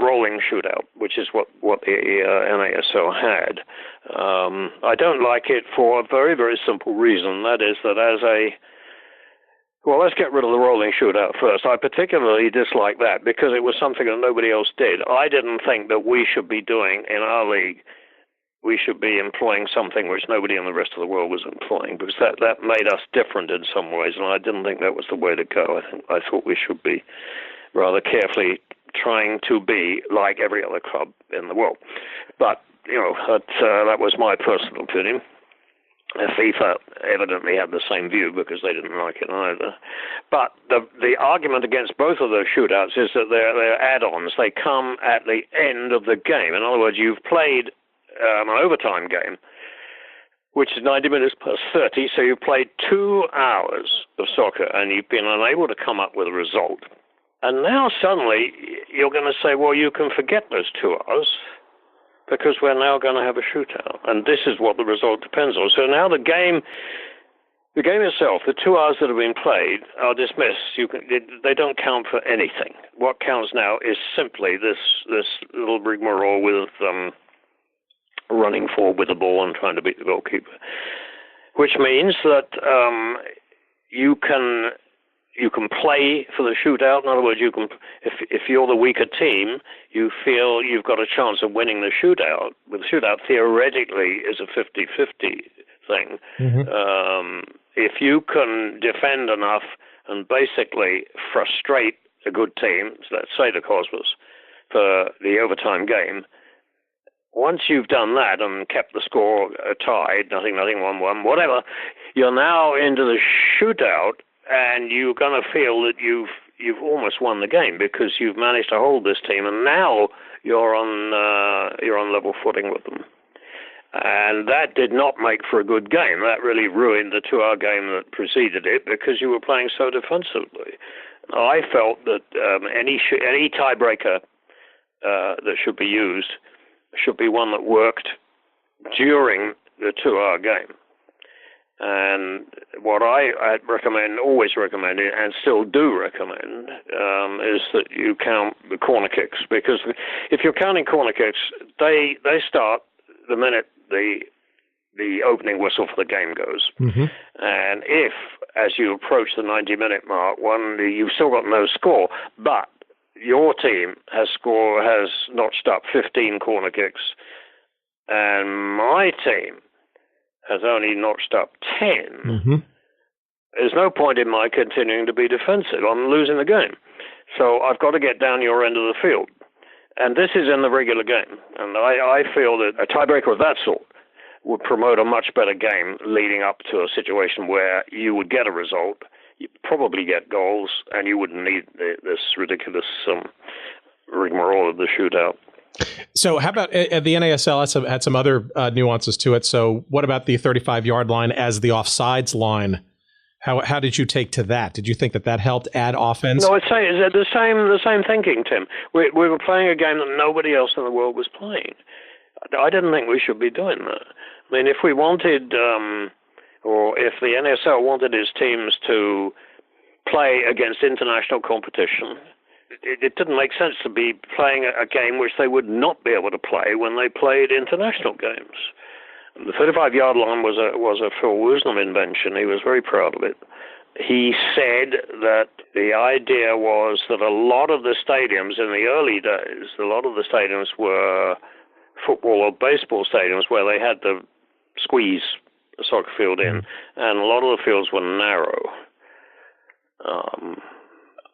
rolling shootout, which is what the NASL had. I don't like it for a very, very simple reason. That is that let's get rid of the rolling shootout first. I particularly dislike that because it was something that nobody else did. I didn't think that we should be doing in our league. We should be employing something which nobody in the rest of the world was employing, because that made us different in some ways, and I didn't think that was the way to go. I thought we should be rather carefully trying to be like every other club in the world. But, that was my personal opinion. FIFA evidently had the same view because they didn't like it either. But the argument against both of those shootouts is that they're add-ons. They come at the end of the game. In other words, you've played an overtime game, which is 90 minutes plus 30, so you've played 2 hours of soccer and you've been unable to come up with a result. And now suddenly you're going to say, well, you can forget those 2 hours because we're now going to have a shootout. And this is what the result depends on. So now the game itself, the 2 hours that have been played are dismissed. They don't count for anything. What counts now is simply this little rigmarole with running forward with the ball and trying to beat the goalkeeper, which means that you can play for the shootout. In other words, if you're the weaker team, you feel you've got a chance of winning the shootout. With the shootout, theoretically, is a 50-50 thing. Mm-hmm. If you can defend enough and basically frustrate a good team, let's say the Cosmos, for the overtime game, once you've done that and kept the score tied, nothing, 1-1, whatever, you're now into the shootout, and you're going to feel that you've almost won the game because you've managed to hold this team, and now you're on level footing with them. And that did not make for a good game. That really ruined the 2-hour game that preceded it because you were playing so defensively. I felt that any tiebreaker that should be used should be one that worked during the 2-hour game. And what I always recommend, and still do recommend, is that you count the corner kicks. Because if you're counting corner kicks, they start the minute the opening whistle for the game goes. Mm-hmm. And if, as you approach the 90-minute mark, you've still got no score, but your team has notched up 15 corner kicks, and my team has only notched up 10. Mm-hmm. There's no point in my continuing to be defensive. I'm losing the game. So I've got to get down your end of the field. And this is in the regular game. And I feel that a tiebreaker of that sort would promote a much better game leading up to a situation where you would get a result, you'd probably get goals, and you wouldn't need this ridiculous rigmarole of the shootout. So how about the NASL had some other nuances to it. So what about the 35-yard line as the offsides line? How did you take to that? Did you think that helped add offense? No, I'd say it's the same thinking, Tim. We were playing a game that nobody else in the world was playing. I didn't think we should be doing that. I mean, if we wanted, or if the NASL wanted its teams to play against international competition, it didn't make sense to be playing a game which they would not be able to play when they played international games. The 35-yard line was a Phil Woosnam invention. He was very proud of it. He said that the idea was that a lot of the stadiums in the early days, were football or baseball stadiums where they had to squeeze a soccer field in, and a lot of the fields were narrow.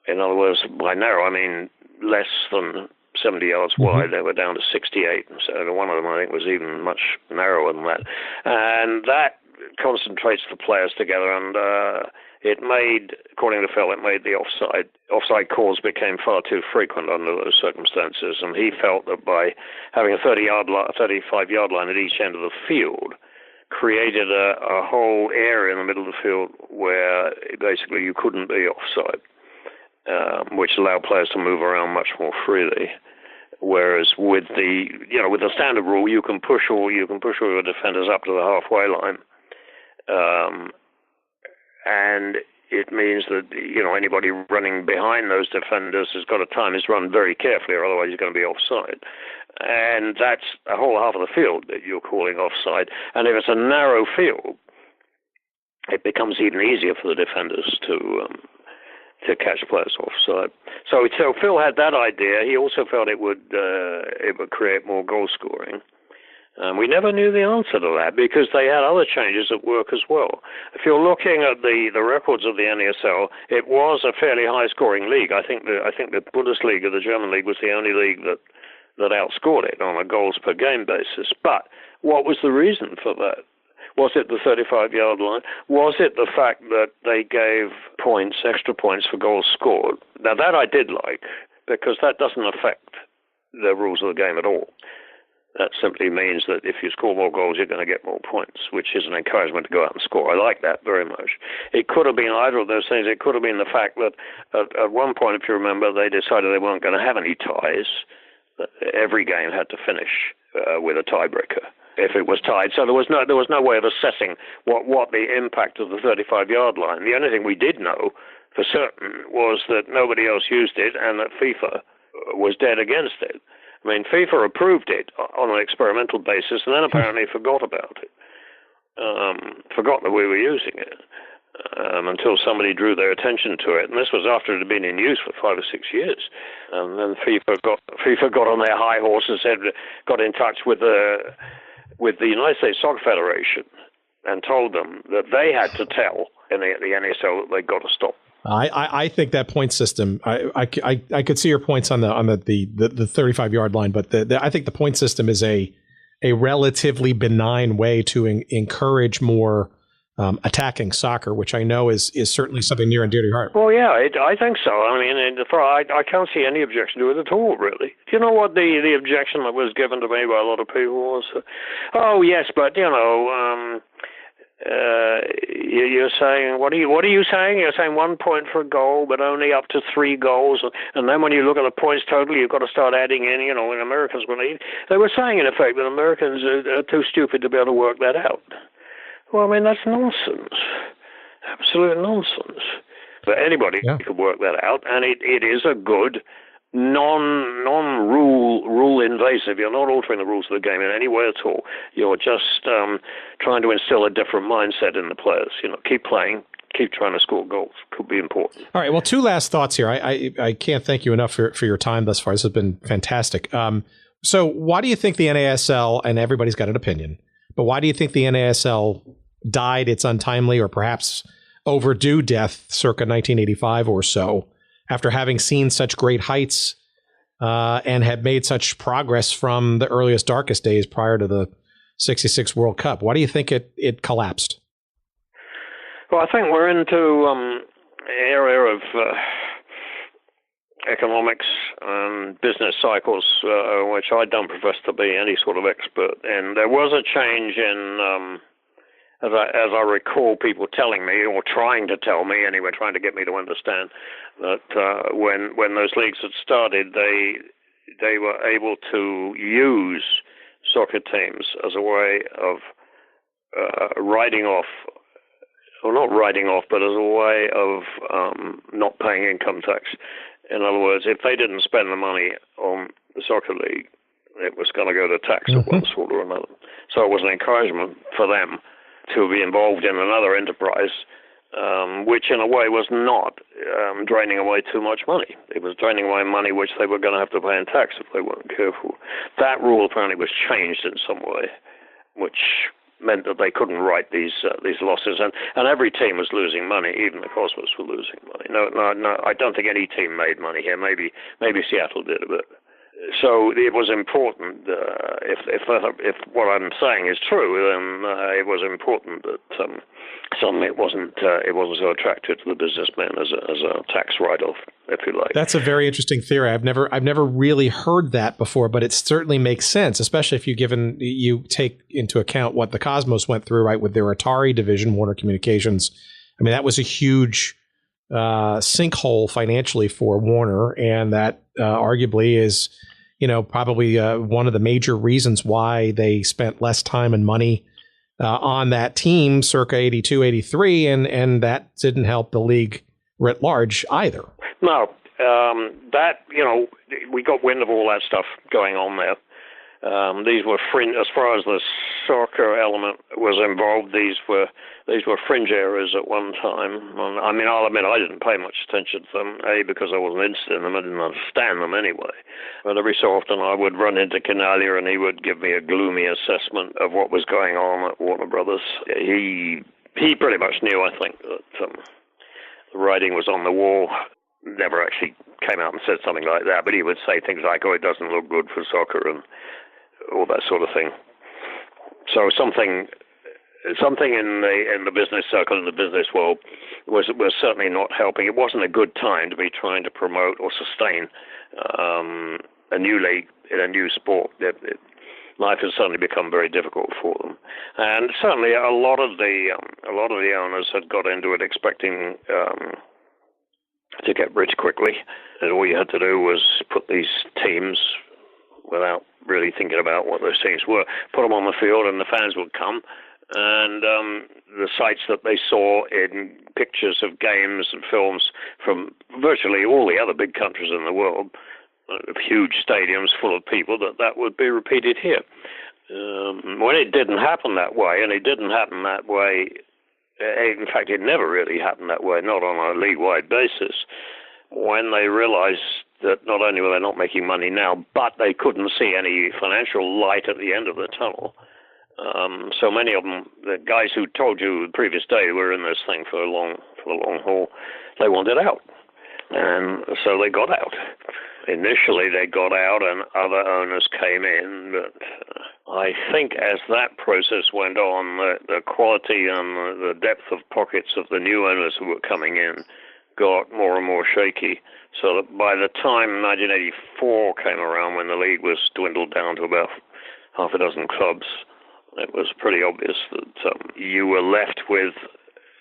In other words, by narrow, I mean less than 70 yards wide. They were down to 68. So one of them, I think, was even much narrower than that. And that concentrates the players together, and it made, according to Phil, it made the offside calls became far too frequent under those circumstances. And he felt that by having a 35-yard line at each end of the field, created a whole area in the middle of the field where basically you couldn't be offside. Which allowed players to move around much more freely, whereas with the standard rule, you can push all your defenders up to the halfway line, and it means that anybody running behind those defenders has got to time his run very carefully, or otherwise he's going to be offside. And that's a whole half of the field that you're calling offside. And if it's a narrow field, it becomes even easier for the defenders to catch players offside. So Phil had that idea. He also felt it would create more goal scoring. We never knew the answer to that because they had other changes at work as well. If you're looking at the records of the NASL, it was a fairly high-scoring league. I think the Bundesliga, the German league, was the only league that outscored it on a goals per game basis. But what was the reason for that? Was it the 35-yard line? Was it the fact that they gave points, extra points for goals scored? Now, that I did like, because that doesn't affect the rules of the game at all. That simply means that if you score more goals, you're going to get more points, which is an encouragement to go out and score. I like that very much. It could have been either of those things. It could have been the fact that at one point, if you remember, they decided they weren't going to have any ties. Every game had to finish with a tiebreaker if it was tied. So there was no way of assessing what the impact of the 35-yard line. The only thing we did know for certain was that nobody else used it and that FIFA was dead against it. I mean, FIFA approved it on an experimental basis and then apparently forgot about it, forgot that we were using it until somebody drew their attention to it. And this was after it had been in use for 5 or 6 years. And then FIFA got on their high horse and got in touch with the United States Soccer Federation and told them that they had to tell the NASL that they got to stop. I think that point system. I could see your points on the 35-yard line, but I think the point system is a relatively benign way to encourage more attacking soccer, which I know is certainly something near and dear to your heart. Well, yeah, I think so. I mean, I can't see any objection to it at all, really. Do you know what the objection that was given to me by a lot of people was? Oh, yes, but you're saying, what are you saying? You're saying 1 point for a goal, but only up to 3 goals. And then when you look at the points total, you've got to start adding in, when Americans were they were saying, in effect, that Americans are too stupid to be able to work that out. Well, I mean, that's nonsense. Absolute nonsense. But anybody could work that out, and it is a good rule invasive. You're not altering the rules of the game in any way at all. You're just trying to instill a different mindset in the players. Keep playing, keep trying to score goals. Could be important. All right. Well, 2 last thoughts here. I can't thank you enough for your time thus far. This has been fantastic. So why do you think the NASL, and everybody's got an opinion, but why do you think the NASL died its untimely or perhaps overdue death circa 1985 or so, after having seen such great heights and had made such progress from the earliest, darkest days prior to the 66 World Cup? Why do you think it collapsed? Well, I think we're into an area of economics and business cycles, which I don't profess to be any sort of expert in. There was a change in, as I recall people telling me, or trying to tell me anyway, trying to get me to understand, that when those leagues had started, they were able to use soccer teams as a way of writing off, or not writing off, but as a way of not paying income tax. In other words, if they didn't spend the money on the soccer league, it was going to go to tax of one sort or another. So it was an encouragement for them to be involved in another enterprise, which in a way was not draining away too much money. It was draining away money which they were going to have to pay in tax if they weren't careful. That rule apparently was changed in some way, which meant that they couldn't write these losses, and every team was losing money. Even the Cosmos were losing money. No, I don't think any team made money here. Maybe Seattle did a bit. So it was important. If what I'm saying is true, then it was important that suddenly it wasn't so attractive to the businessmen as a tax write-off, if you like. That's a very interesting theory. I've never really heard that before, but it certainly makes sense, especially if you take into account what the Cosmos went through, right, with their Atari division, Warner Communications. I mean, that was a huge sinkhole financially for Warner, and that arguably is, probably one of the major reasons why they spent less time and money on that team circa 82, 83, and that didn't help the league writ large either. No, we got wind of all that stuff going on there. These were fringe, as far as the soccer element was involved. These were fringe areas at one time. I mean, I'll admit I didn't pay much attention to them, because I wasn't interested in them. I didn't understand them anyway. But every so often I would run into Canalia and he would give me a gloomy assessment of what was going on at Warner Brothers. He pretty much knew, I think, that the writing was on the wall. Never actually came out and said something like that, but he would say things like, "Oh, it doesn't look good for soccer," and all that sort of thing. So something something in the business circle, in the business world, was certainly not helping. It wasn't a good time to be trying to promote or sustain a new league in a new sport. Life has suddenly become very difficult for them, and certainly a lot of the owners had got into it expecting to get rich quickly, and all you had to do was put these teams, without really thinking about what those teams were, put them on the field, and the fans would come. And the sights that they saw in pictures of games and films from virtually all the other big countries in the world, huge stadiums full of people, that would be repeated here. When it didn't happen that way, and it didn't happen that way, in fact, it never really happened that way, not on a league-wide basis, when they realized that not only were they not making money now, but they couldn't see any financial light at the end of the tunnel. So many of them, the guys who told you the previous day were in this thing for the long haul, they wanted out. And so they got out. Initially they got out and other owners came in, but I think as that process went on, the quality and the depth of pockets of the new owners who were coming in got more and more shaky. So that by the time 1984 came around, when the league was dwindled down to about half a dozen clubs, it was pretty obvious that you were left with,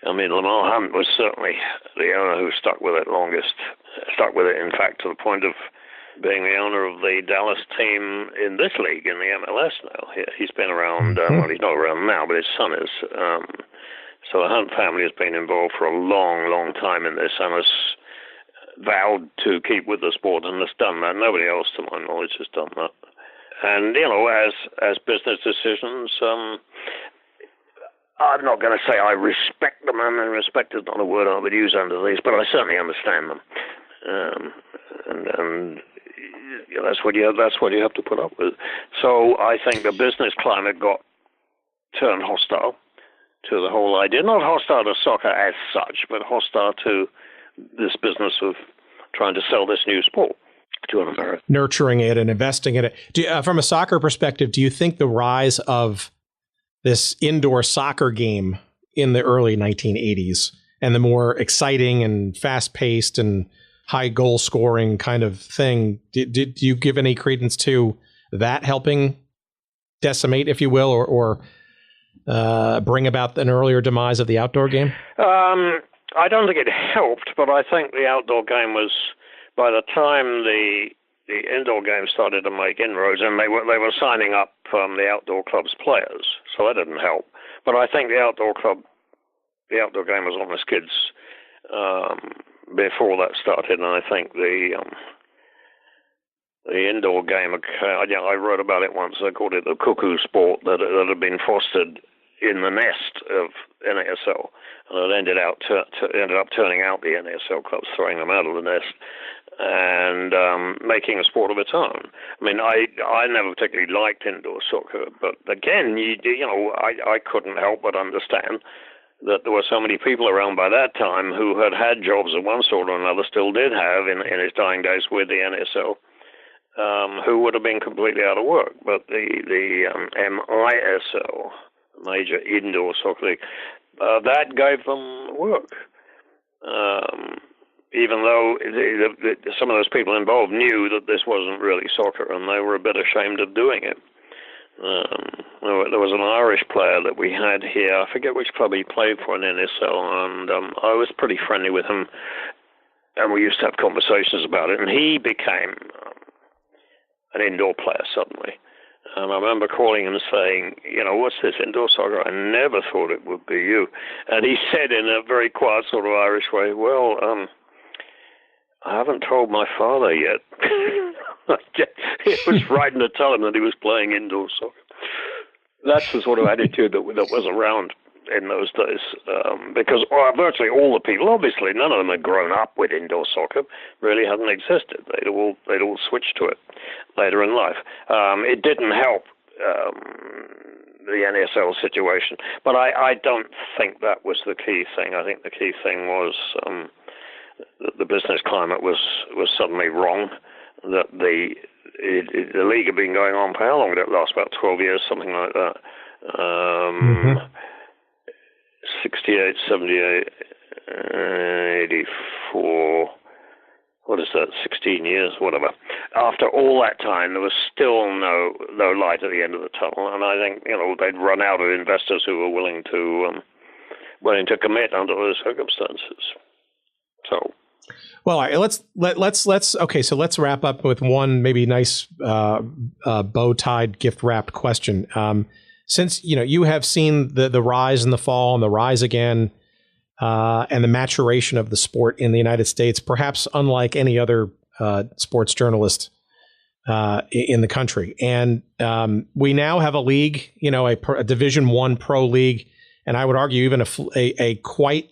Lamar Hunt was certainly the owner who stuck with it longest. Stuck with it, in fact, to the point of being the owner of the Dallas team in this league, in the MLS now. He's been around, well, he's not around now, but his son is. So the Hunt family has been involved for a long, long time in this and has vowed to keep with the sport and has done that. Nobody else, to my knowledge, has done that. And, as business decisions, I'm not going to say I respect them, and respect is not a word I would use under these, but I certainly understand them. And that's what you have to put up with. So I think the business climate got turned hostile to the whole idea. Not hostile to soccer as such, but hostile to this business of trying to sell this new sport to an American. Nurturing it and investing in it. From a soccer perspective, do you think the rise of this indoor soccer game in the early 1980s and the more exciting and fast-paced and high goal-scoring kind of thing, did you give any credence to that helping decimate, if you will, or bring about an earlier demise of the outdoor game? I don't think it helped, but I think the outdoor game was, by the time the indoor game started to make inroads, and they were signing up the outdoor club's players, so that didn't help. But I think the outdoor game was on the skids before that started, and I think the indoor game, I wrote about it once. I called it the cuckoo sport that had been fostered in the nest of NASL, and it ended up turning out the NASL clubs, throwing them out of the nest, and making a sport of its own. I never particularly liked indoor soccer, but again, I couldn't help but understand that there were so many people around by that time who had jobs of one sort or another, still did have in his dying days with the NASL, who would have been completely out of work. But the MISL, Major Indoor Soccer League, that gave them work. Even though some of those people involved knew that this wasn't really soccer, and they were a bit ashamed of doing it. There was an Irish player that we had here. I forget which club he played for in NSL, and I was pretty friendly with him, and we used to have conversations about it, and he became an indoor player suddenly. And I remember calling him and saying, what's this indoor soccer? I never thought it would be you. And he said in a very quiet sort of Irish way, well, I haven't told my father yet. It was frightened to tell him that he was playing indoor soccer. That's the sort of attitude that was around in those days, because virtually all the people, obviously, none of them had grown up with indoor soccer, really hadn't existed. They'd all switched to it later in life. It didn't help the NSL situation, but I don't think that was the key thing. I think the key thing was the business climate was suddenly wrong. That the league had been going on for how long did it last? About 12 years, something like that. 68, 78, 84, what is that, 16 years, whatever. After all that time, there was still no light at the end of the tunnel, and I think, they'd run out of investors who were willing to commit under those circumstances. So, well, all right, let's wrap up with one maybe nice bow-tied, gift-wrapped question. Since you have seen the rise and the fall and the rise again, and the maturation of the sport in the United States, perhaps unlike any other sports journalist in the country, and we now have a league, a Division I pro league, and I would argue even a quite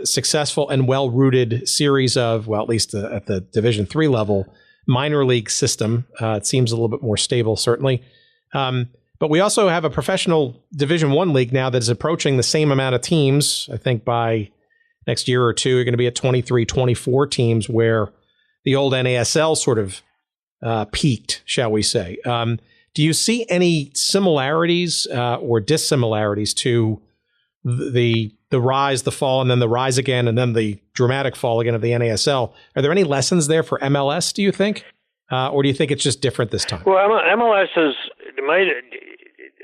successful and well-rooted series of, well, at least at the Division III level, minor league system. It seems a little bit more stable, certainly. But we also have a professional Division I league now that is approaching the same amount of teams. I think by next year or two, you're going to be at 23, 24 teams, where the old NASL sort of peaked, shall we say. Do you see any similarities or dissimilarities to the rise, the fall, and then the rise again, and then the dramatic fall again of the NASL? Are there any lessons there for MLS, do you think? Or do you think it's just different this time? Well, MLS has made it.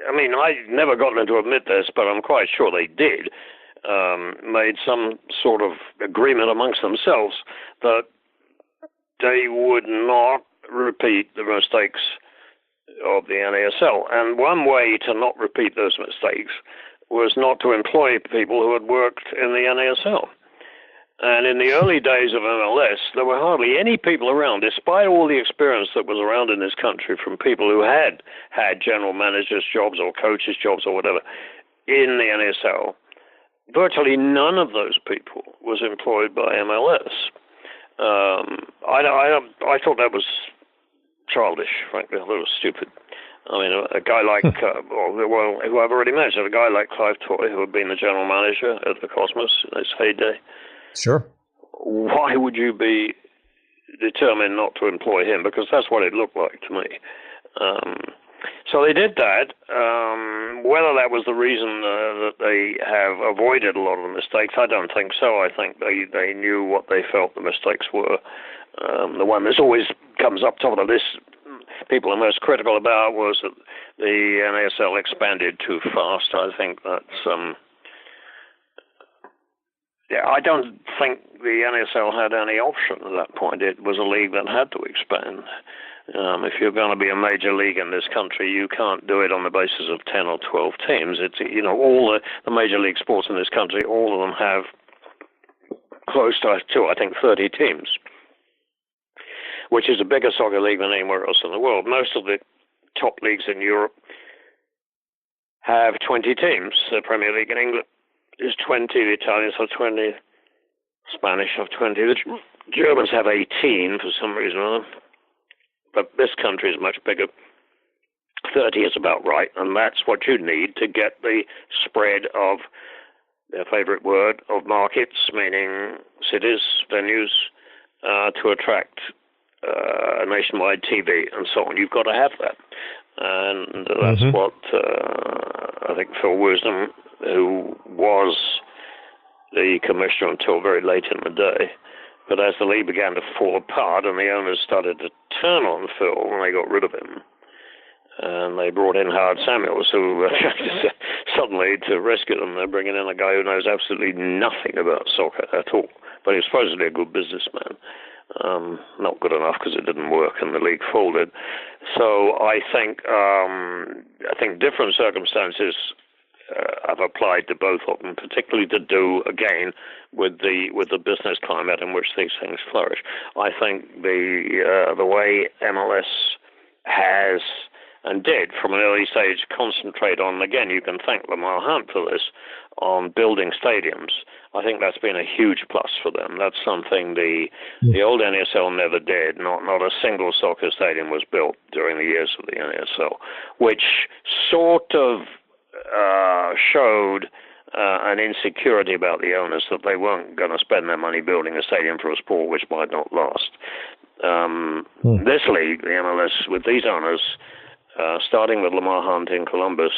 I mean, I've never gotten to admit this, but I'm quite sure they did. Made some sort of agreement amongst themselves that they would not repeat the mistakes of the NASL. And one way to not repeat those mistakes was not to employ people who had worked in the NASL. And in the early days of MLS, there were hardly any people around, despite all the experience that was around in this country from people who had general managers' jobs or coaches' jobs or whatever in the NASL. Virtually none of those people was employed by MLS. I thought that was childish, frankly. I thought it was stupid. I mean, a guy like, who I've already mentioned, a guy like Clive Toy, who had been the general manager at the Cosmos in its heyday. Sure. Why would you be determined not to employ him? Because that's what it looked like to me. So they did that. Whether that was the reason that they have avoided a lot of the mistakes, I don't think so. I think they knew what they felt the mistakes were. The one that always comes up top of the list people are most critical about was that the NASL expanded too fast. I think that's... I don't think the NASL had any option at that point. It was a league that had to expand. If you're going to be a major league in this country, you can't do it on the basis of 10 or 12 teams. It's, all the major league sports in this country, all of them have close to, I think, 30 teams, which is a bigger soccer league than anywhere else in the world. Most of the top leagues in Europe have 20 teams. The Premier League in England is 20, the Italians have 20, Spanish have 20, the Germans have 18 for some reason or other. But this country is much bigger. 30 is about right, and that's what you need to get the spread of their favorite word of markets, meaning cities, venues, to attract nationwide TV and so on. You've got to have that. And that's what I think Phil Wisdom, who was the commissioner until very late in the day, but as the league began to fall apart and the owners started to turn on Phil, and they got rid of him, and they brought in Howard Samuels, who suddenly, to rescue them, they're bringing in a guy who knows absolutely nothing about soccer at all, but he's supposedly a good businessman. Not good enough because it didn't work and the league folded. So I think different circumstances have applied to both of them, particularly to do again with the business climate in which these things flourish. I think the way MLS has and did from an early stage concentrate on, again, you can thank Lamar Hunt for this, on building stadiums. I think that's been a huge plus for them. That's something the old NASL never did. Not a single soccer stadium was built during the years of the NASL, which sort of showed an insecurity about the owners that they weren't going to spend their money building a stadium for a sport which might not last. This league, the MLS, with these owners, starting with Lamar Hunt in Columbus,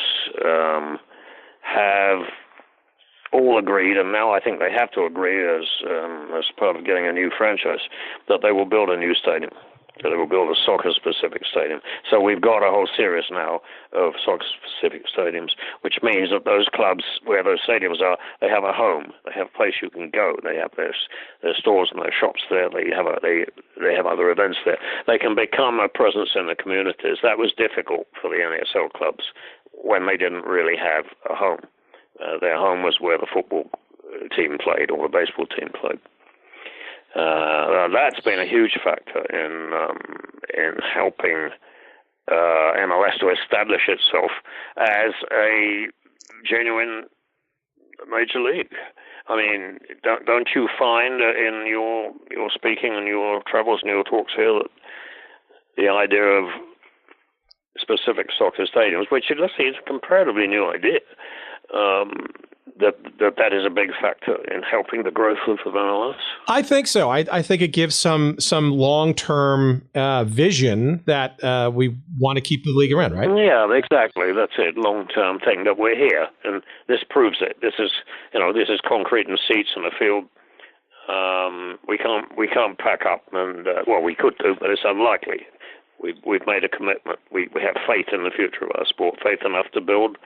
have all agreed, and now I think they have to agree as part of getting a new franchise, that they will build a new stadium. That they will build a soccer-specific stadium. So we've got a whole series now of soccer-specific stadiums, which means that those clubs where those stadiums are, they have a home. They have a place you can go. They have their stores and their shops there. They have other events there. They can become a presence in the communities. That was difficult for the NASL clubs when they didn't really have a home. Their home was where the football team played or the baseball team played. That's been a huge factor in helping MLS to establish itself as a genuine major league. I mean, don't you find in your speaking and your travels and your talks here that the idea of specific soccer stadiums, which let's see, is a comparatively new idea, that is a big factor in helping the growth of MLS? I think so. I think it gives some long-term vision that we want to keep the league around, right? Yeah, exactly. That's it. Long-term thing that we're here, and this proves it. This is concrete and seats in the field. We can't pack up, and we could do, but it's unlikely. We've made a commitment. We have faith in the future of our sport, faith enough to build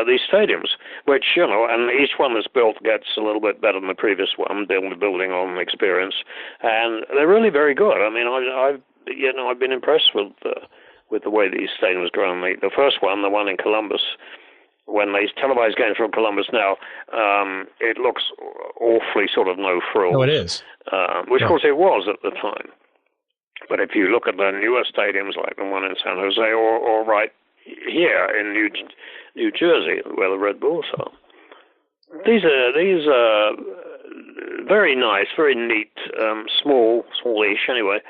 these stadiums, which, and each one that's built gets a little bit better than the previous one, building on experience, and they're really very good. I mean, I've been impressed with the way these stadiums grown. The first one, the one in Columbus, when they televise games from Columbus now, it looks awfully sort of no frills. Oh, it is. Which, of course, it was at the time. But if you look at the newer stadiums, like the one in San Jose, or right here in New Jersey, where the Red Bulls are, these are very nice, very neat, smallish anyway,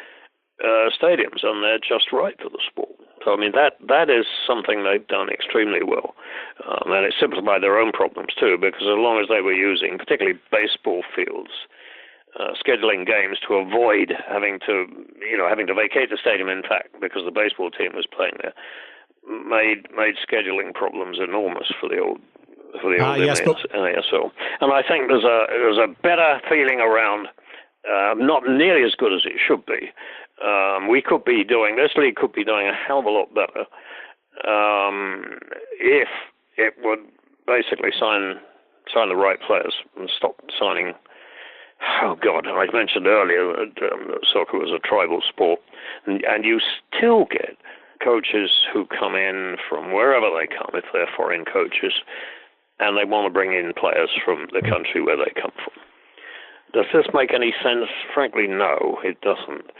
stadiums, and they're just right for the sport. So I mean that is something they've done extremely well, and it simplified their own problems too, because as long as they were using, particularly baseball fields, scheduling games to avoid having to vacate the stadium, in fact, because the baseball team was playing there, made scheduling problems enormous for the old NASL. And I think there's a better feeling around, not nearly as good as it should be. This league could be doing a hell of a lot better if it would basically sign the right players and stop signing. Oh, God, I mentioned earlier that soccer was a tribal sport, and you still get coaches who come in from wherever they come, if they're foreign coaches, and they want to bring in players from the country where they come from. Does this make any sense? Frankly, no, it doesn't.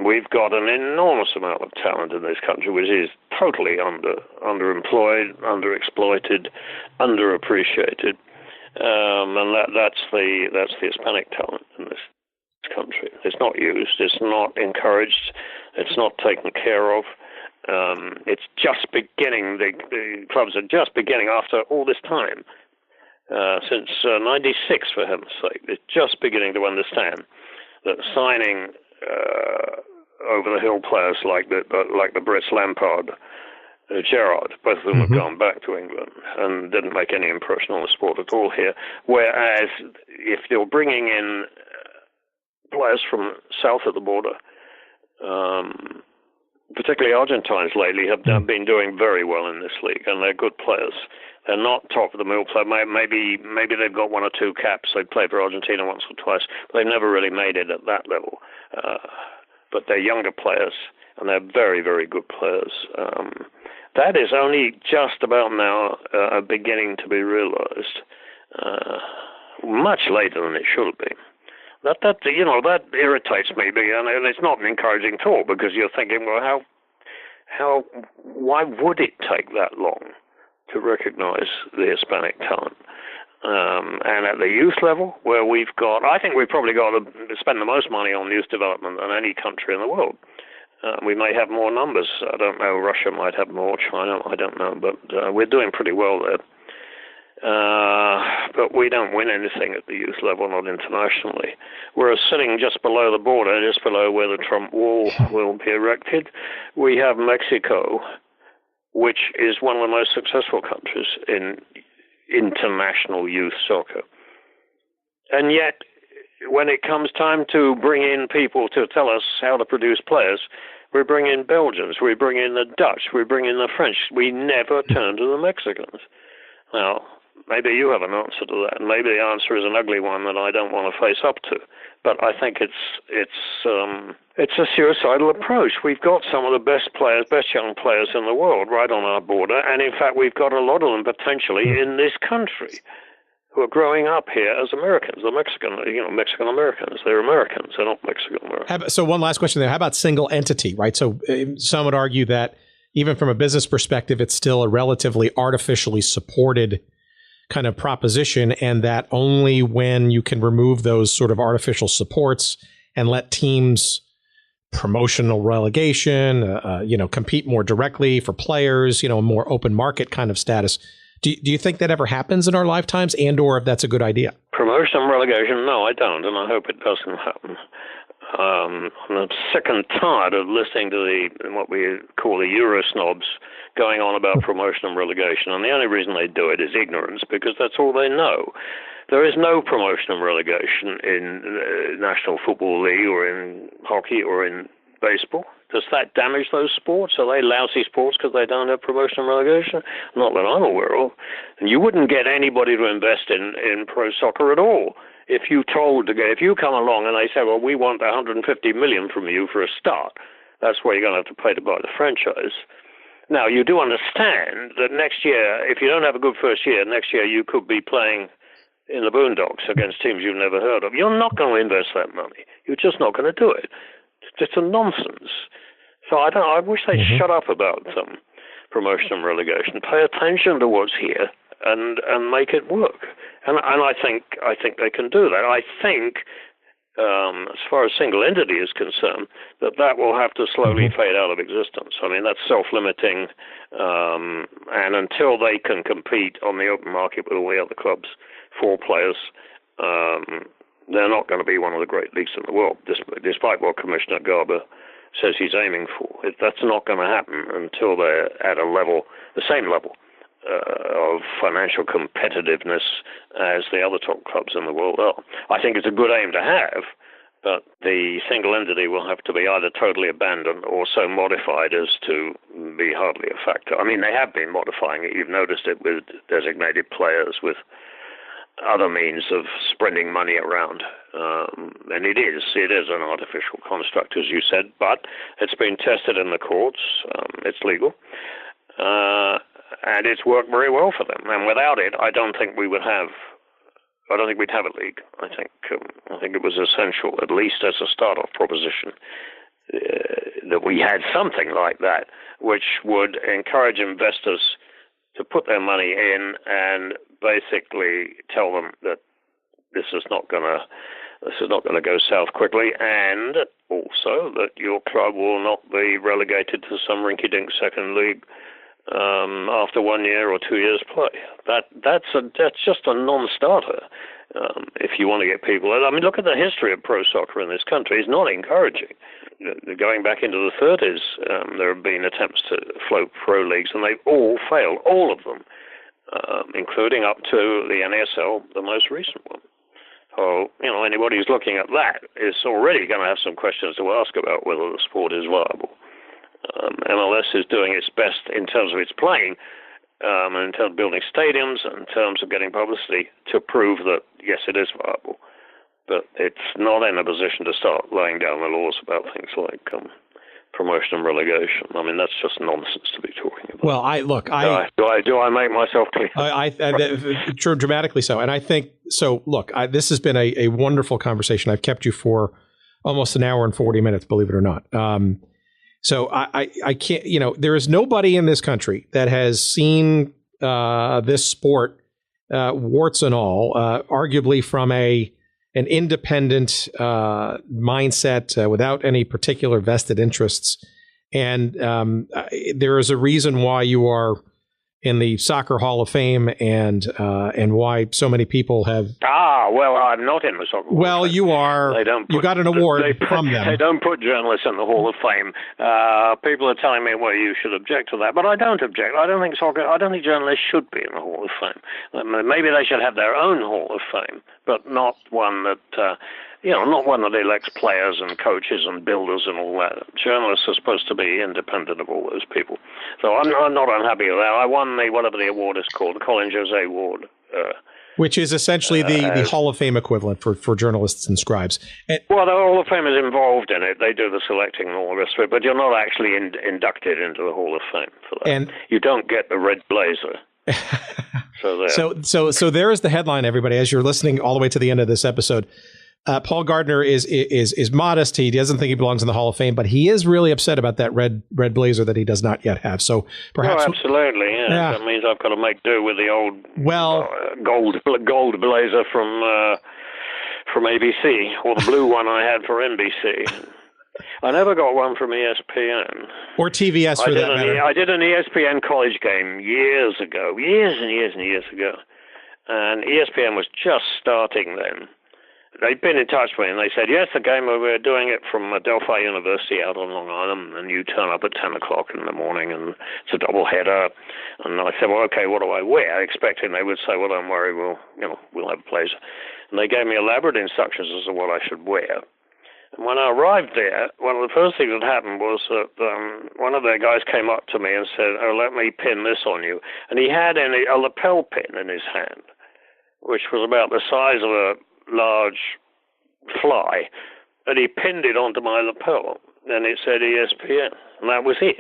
We've got an enormous amount of talent in this country, which is totally underemployed, underexploited, underappreciated. And that's the Hispanic talent in this country. It's not used. It's not encouraged. It's not taken care of. It's just beginning. The clubs are just beginning after all this time, since '96, for heaven's sake. They're just beginning to understand that signing over-the-hill players like the Brits Lampard, Gerrard, both of them have gone back to England and didn't make any impression on the sport at all here. Whereas if you're bringing in players from south of the border, particularly Argentines lately have been doing very well in this league, and they're good players. They're not top of the middle player. Maybe they've got one or two caps. They've played for Argentina once or twice, but they've never really made it at that level. But they're younger players, and they're very, very good players. That is only just about now beginning to be realized, much later than it should have been. That irritates me, and it's not an encouraging talk, because you're thinking, well, why would it take that long to recognize the Hispanic talent? And at the youth level, where I think we've probably got to spend the most money on youth development than any country in the world. We may have more numbers. I don't know. Russia might have more. China, I don't know. But we're doing pretty well there. But we don't win anything at the youth level, not internationally. We're sitting just below the border, just below where the Trump wall will be erected. We have Mexico, which is one of the most successful countries in international youth soccer. And yet, when it comes time to bring in people to tell us how to produce players, we bring in Belgians, we bring in the Dutch, we bring in the French. We never turn to the Mexicans. Now, maybe you have an answer to that, and maybe the answer is an ugly one that I don't want to face up to. But I think it's a suicidal approach. We've got some of the best young players in the world right on our border, and in fact, we've got a lot of them potentially in this country who are growing up here as Americans. The Mexican Americans. They're Americans. They're not Mexican Americans. So one last question there. How about single entity, right? So some would argue that even from a business perspective, it's still a relatively artificially supported kind of proposition, and that only when you can remove those sort of artificial supports and let teams promotional relegation, compete more directly for players, a more open market kind of status. Do you think that ever happens in our lifetimes, and or if that's a good idea? Promotion and relegation? No, I don't, and I hope it doesn't happen. I'm sick and tired of listening to what we call the Euro snobs going on about promotion and relegation, and the only reason they do it is ignorance, because that's all they know. There is no promotion and relegation in National Football League or in hockey or in baseball. Does that damage those sports? Are they lousy sports because they don't have promotion and relegation? Not that I'm aware of. And you wouldn't get anybody to invest in pro soccer at all if you come along and they say, well, we want 150 million from you for a start. That's where you're going to have to pay to buy the franchise. Now, you do understand that next year, if you don't have a good first year, next year you could be playing in the boondocks against teams you've never heard of. You're not going to invest that money. You're just not going to do it. It's just a nonsense. So I wish they'd shut up about promotion and relegation. Pay attention to what's here and make it work. And I think they can do that. I think, as far as single entity is concerned, that will have to slowly fade out of existence. I mean, that's self-limiting, and until they can compete on the open market with all the other clubs for players, they're not going to be one of the great leagues in the world, despite what Commissioner Garber says he's aiming for. That's not going to happen until they're at the same level of financial competitiveness as the other top clubs in the world are. I think it's a good aim to have, but the single entity will have to be either totally abandoned or so modified as to be hardly a factor. I mean, they have been modifying it. You've noticed it with designated players, with other means of spreading money around. And it is an artificial construct, as you said, but it's been tested in the courts. It's legal. And it's worked very well for them. And without it, I don't think we'd have a league. I think it was essential, at least as a start-off proposition, that we had something like that, which would encourage investors to put their money in and basically tell them that this is not going to go south quickly, and also that your club will not be relegated to some rinky-dink second league after 1 year or 2 years play. That's just a non-starter. If you want to get people, I mean, look at the history of pro soccer in this country. It's not encouraging. Going back into the 30s, there have been attempts to float pro leagues, and they've all failed, all of them, including up to the NASL, the most recent one. So, anybody who's looking at that is already going to have some questions to ask about whether the sport is viable. MLS is doing its best in terms of its playing, in terms of building stadiums, and in terms of getting publicity to prove that, yes, it is viable. But it's not in a position to start laying down the laws about things like promotion and relegation. I mean, that's just nonsense to be talking about. Well, do I make myself clear? Dramatically so. And I think so. Look, this has been a wonderful conversation. I've kept you for almost an hour and 40 minutes, believe it or not. So I can't. There is nobody in this country that has seen this sport, warts and all, arguably from an independent mindset without any particular vested interests. And there is a reason why you are in the Soccer Hall of Fame and why so many people have. Well, I'm not in the Soccer Hall of Fame. You are. You got an award from them. They don't put journalists in the Hall of Fame. People are telling me, well, you should object to that, but I don't object. I don't think journalists should be in the Hall of Fame. Maybe they should have their own Hall of Fame, but not one that. Not one that elects players and coaches and builders and all that. Journalists are supposed to be independent of all those people. So I'm not unhappy with that. I won whatever the award is called, the Colin Jose Award. Which is essentially the Hall of Fame equivalent for journalists and scribes. Well, the Hall of Fame is involved in it. They do the selecting and all the rest of it, but you're not actually inducted into the Hall of Fame for that. And you don't get the red blazer. So there is the headline, everybody, as you're listening all the way to the end of this episode. Paul Gardner is modest. He doesn't think he belongs in the Hall of Fame, but he is really upset about that red blazer that he does not yet have. So perhaps, absolutely, yeah. That means I've got to make do with the old gold blazer from ABC, or the blue one I had for NBC. I never got one from ESPN or TVS for that matter. I did an ESPN college game years and years ago, and ESPN was just starting then. They'd been in touch with me, and they said, yes, the game, we're doing it from Delphi University out on Long Island, and you turn up at 10 o'clock in the morning, and it's a double-header. And I said, well, okay, what do I wear? Expecting they would say, well, don't worry, we'll have a blazer. And they gave me elaborate instructions as to what I should wear. And when I arrived there, one of the first things that happened was that one of their guys came up to me and said, oh, let me pin this on you. And he had a lapel pin in his hand, which was about the size of a large fly, and he pinned it onto my lapel, and it said ESPN, and that was it.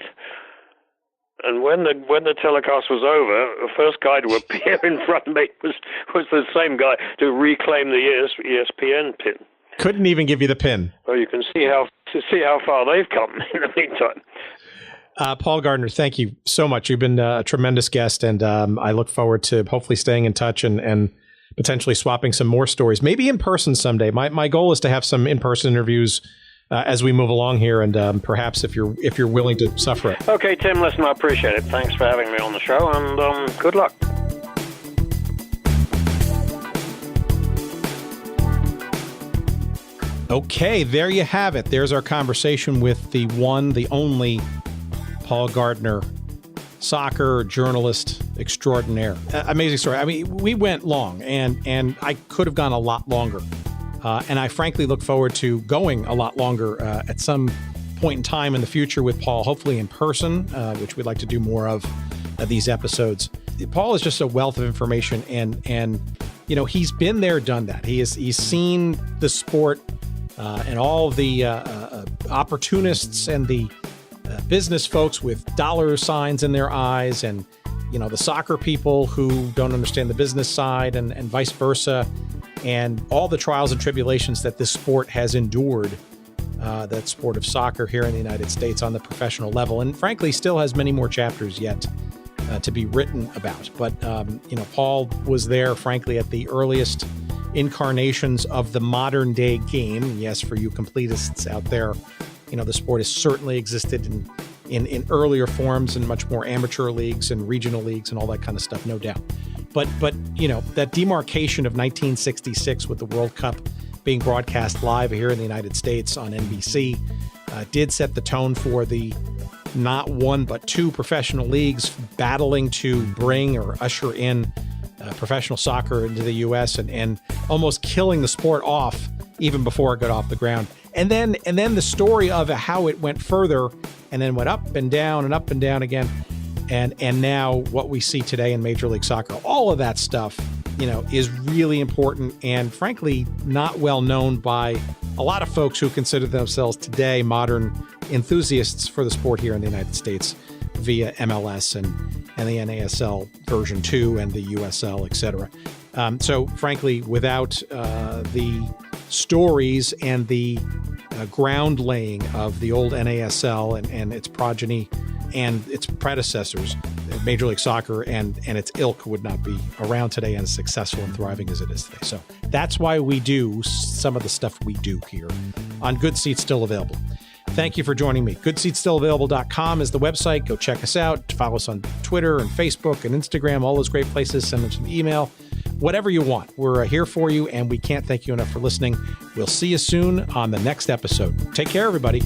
And when the telecast was over, the first guy to appear in front of me was the same guy to reclaim the ESPN pin. Couldn't even give you the pin. Well, you can see how far they've come in the meantime. Paul Gardner, thank you so much. You've been a tremendous guest, and I look forward to hopefully staying in touch and potentially swapping some more stories, maybe in person someday. My goal is to have some in-person interviews as we move along here, and perhaps if you're willing to suffer it. Okay, Tim, listen, I appreciate it. Thanks for having me on the show, and good luck. Okay, there you have it. There's our conversation with the one, the only Paul Gardner, soccer journalist extraordinaire. Amazing story. I mean, we went long, and I could have gone a lot longer. And I frankly look forward to going a lot longer at some point in time in the future with Paul, hopefully in person, which we'd like to do more of these episodes. Paul is just a wealth of information, and he's been there, done that. He's seen the sport and all the opportunists and the business folks with dollar signs in their eyes, and the soccer people who don't understand the business side, and vice versa, and all the trials and tribulations that this sport has endured, that sport of soccer here in the United States on the professional level, and frankly still has many more chapters yet to be written about. But Paul was there, frankly, at the earliest incarnations of the modern day game. Yes, for you completists out there, the sport has certainly existed in earlier forms and much more amateur leagues and regional leagues and all that kind of stuff, no doubt. But that demarcation of 1966 with the World Cup being broadcast live here in the United States on NBC did set the tone for the not one but two professional leagues battling to bring or usher in professional soccer into the U.S. and almost killing the sport off even before it got off the ground. And then the story of how it went further and then went up and down again. And now what we see today in Major League Soccer, all of that stuff, is really important and frankly not well known by a lot of folks who consider themselves today modern enthusiasts for the sport here in the United States via MLS and the NASL version 2 and the USL, etc. So frankly, without the stories and the ground laying of the old NASL and its progeny and its predecessors, Major League Soccer and its ilk would not be around today and as successful and thriving as it is today. So that's why we do some of the stuff we do here on Good Seats Still Available. Thank you for joining me. GoodSeatsStillAvailable.com is the website. Go check us out. Follow us on Twitter and Facebook and Instagram, all those great places. Send us an email. Whatever you want. We're here for you, and we can't thank you enough for listening. We'll see you soon on the next episode. Take care, everybody.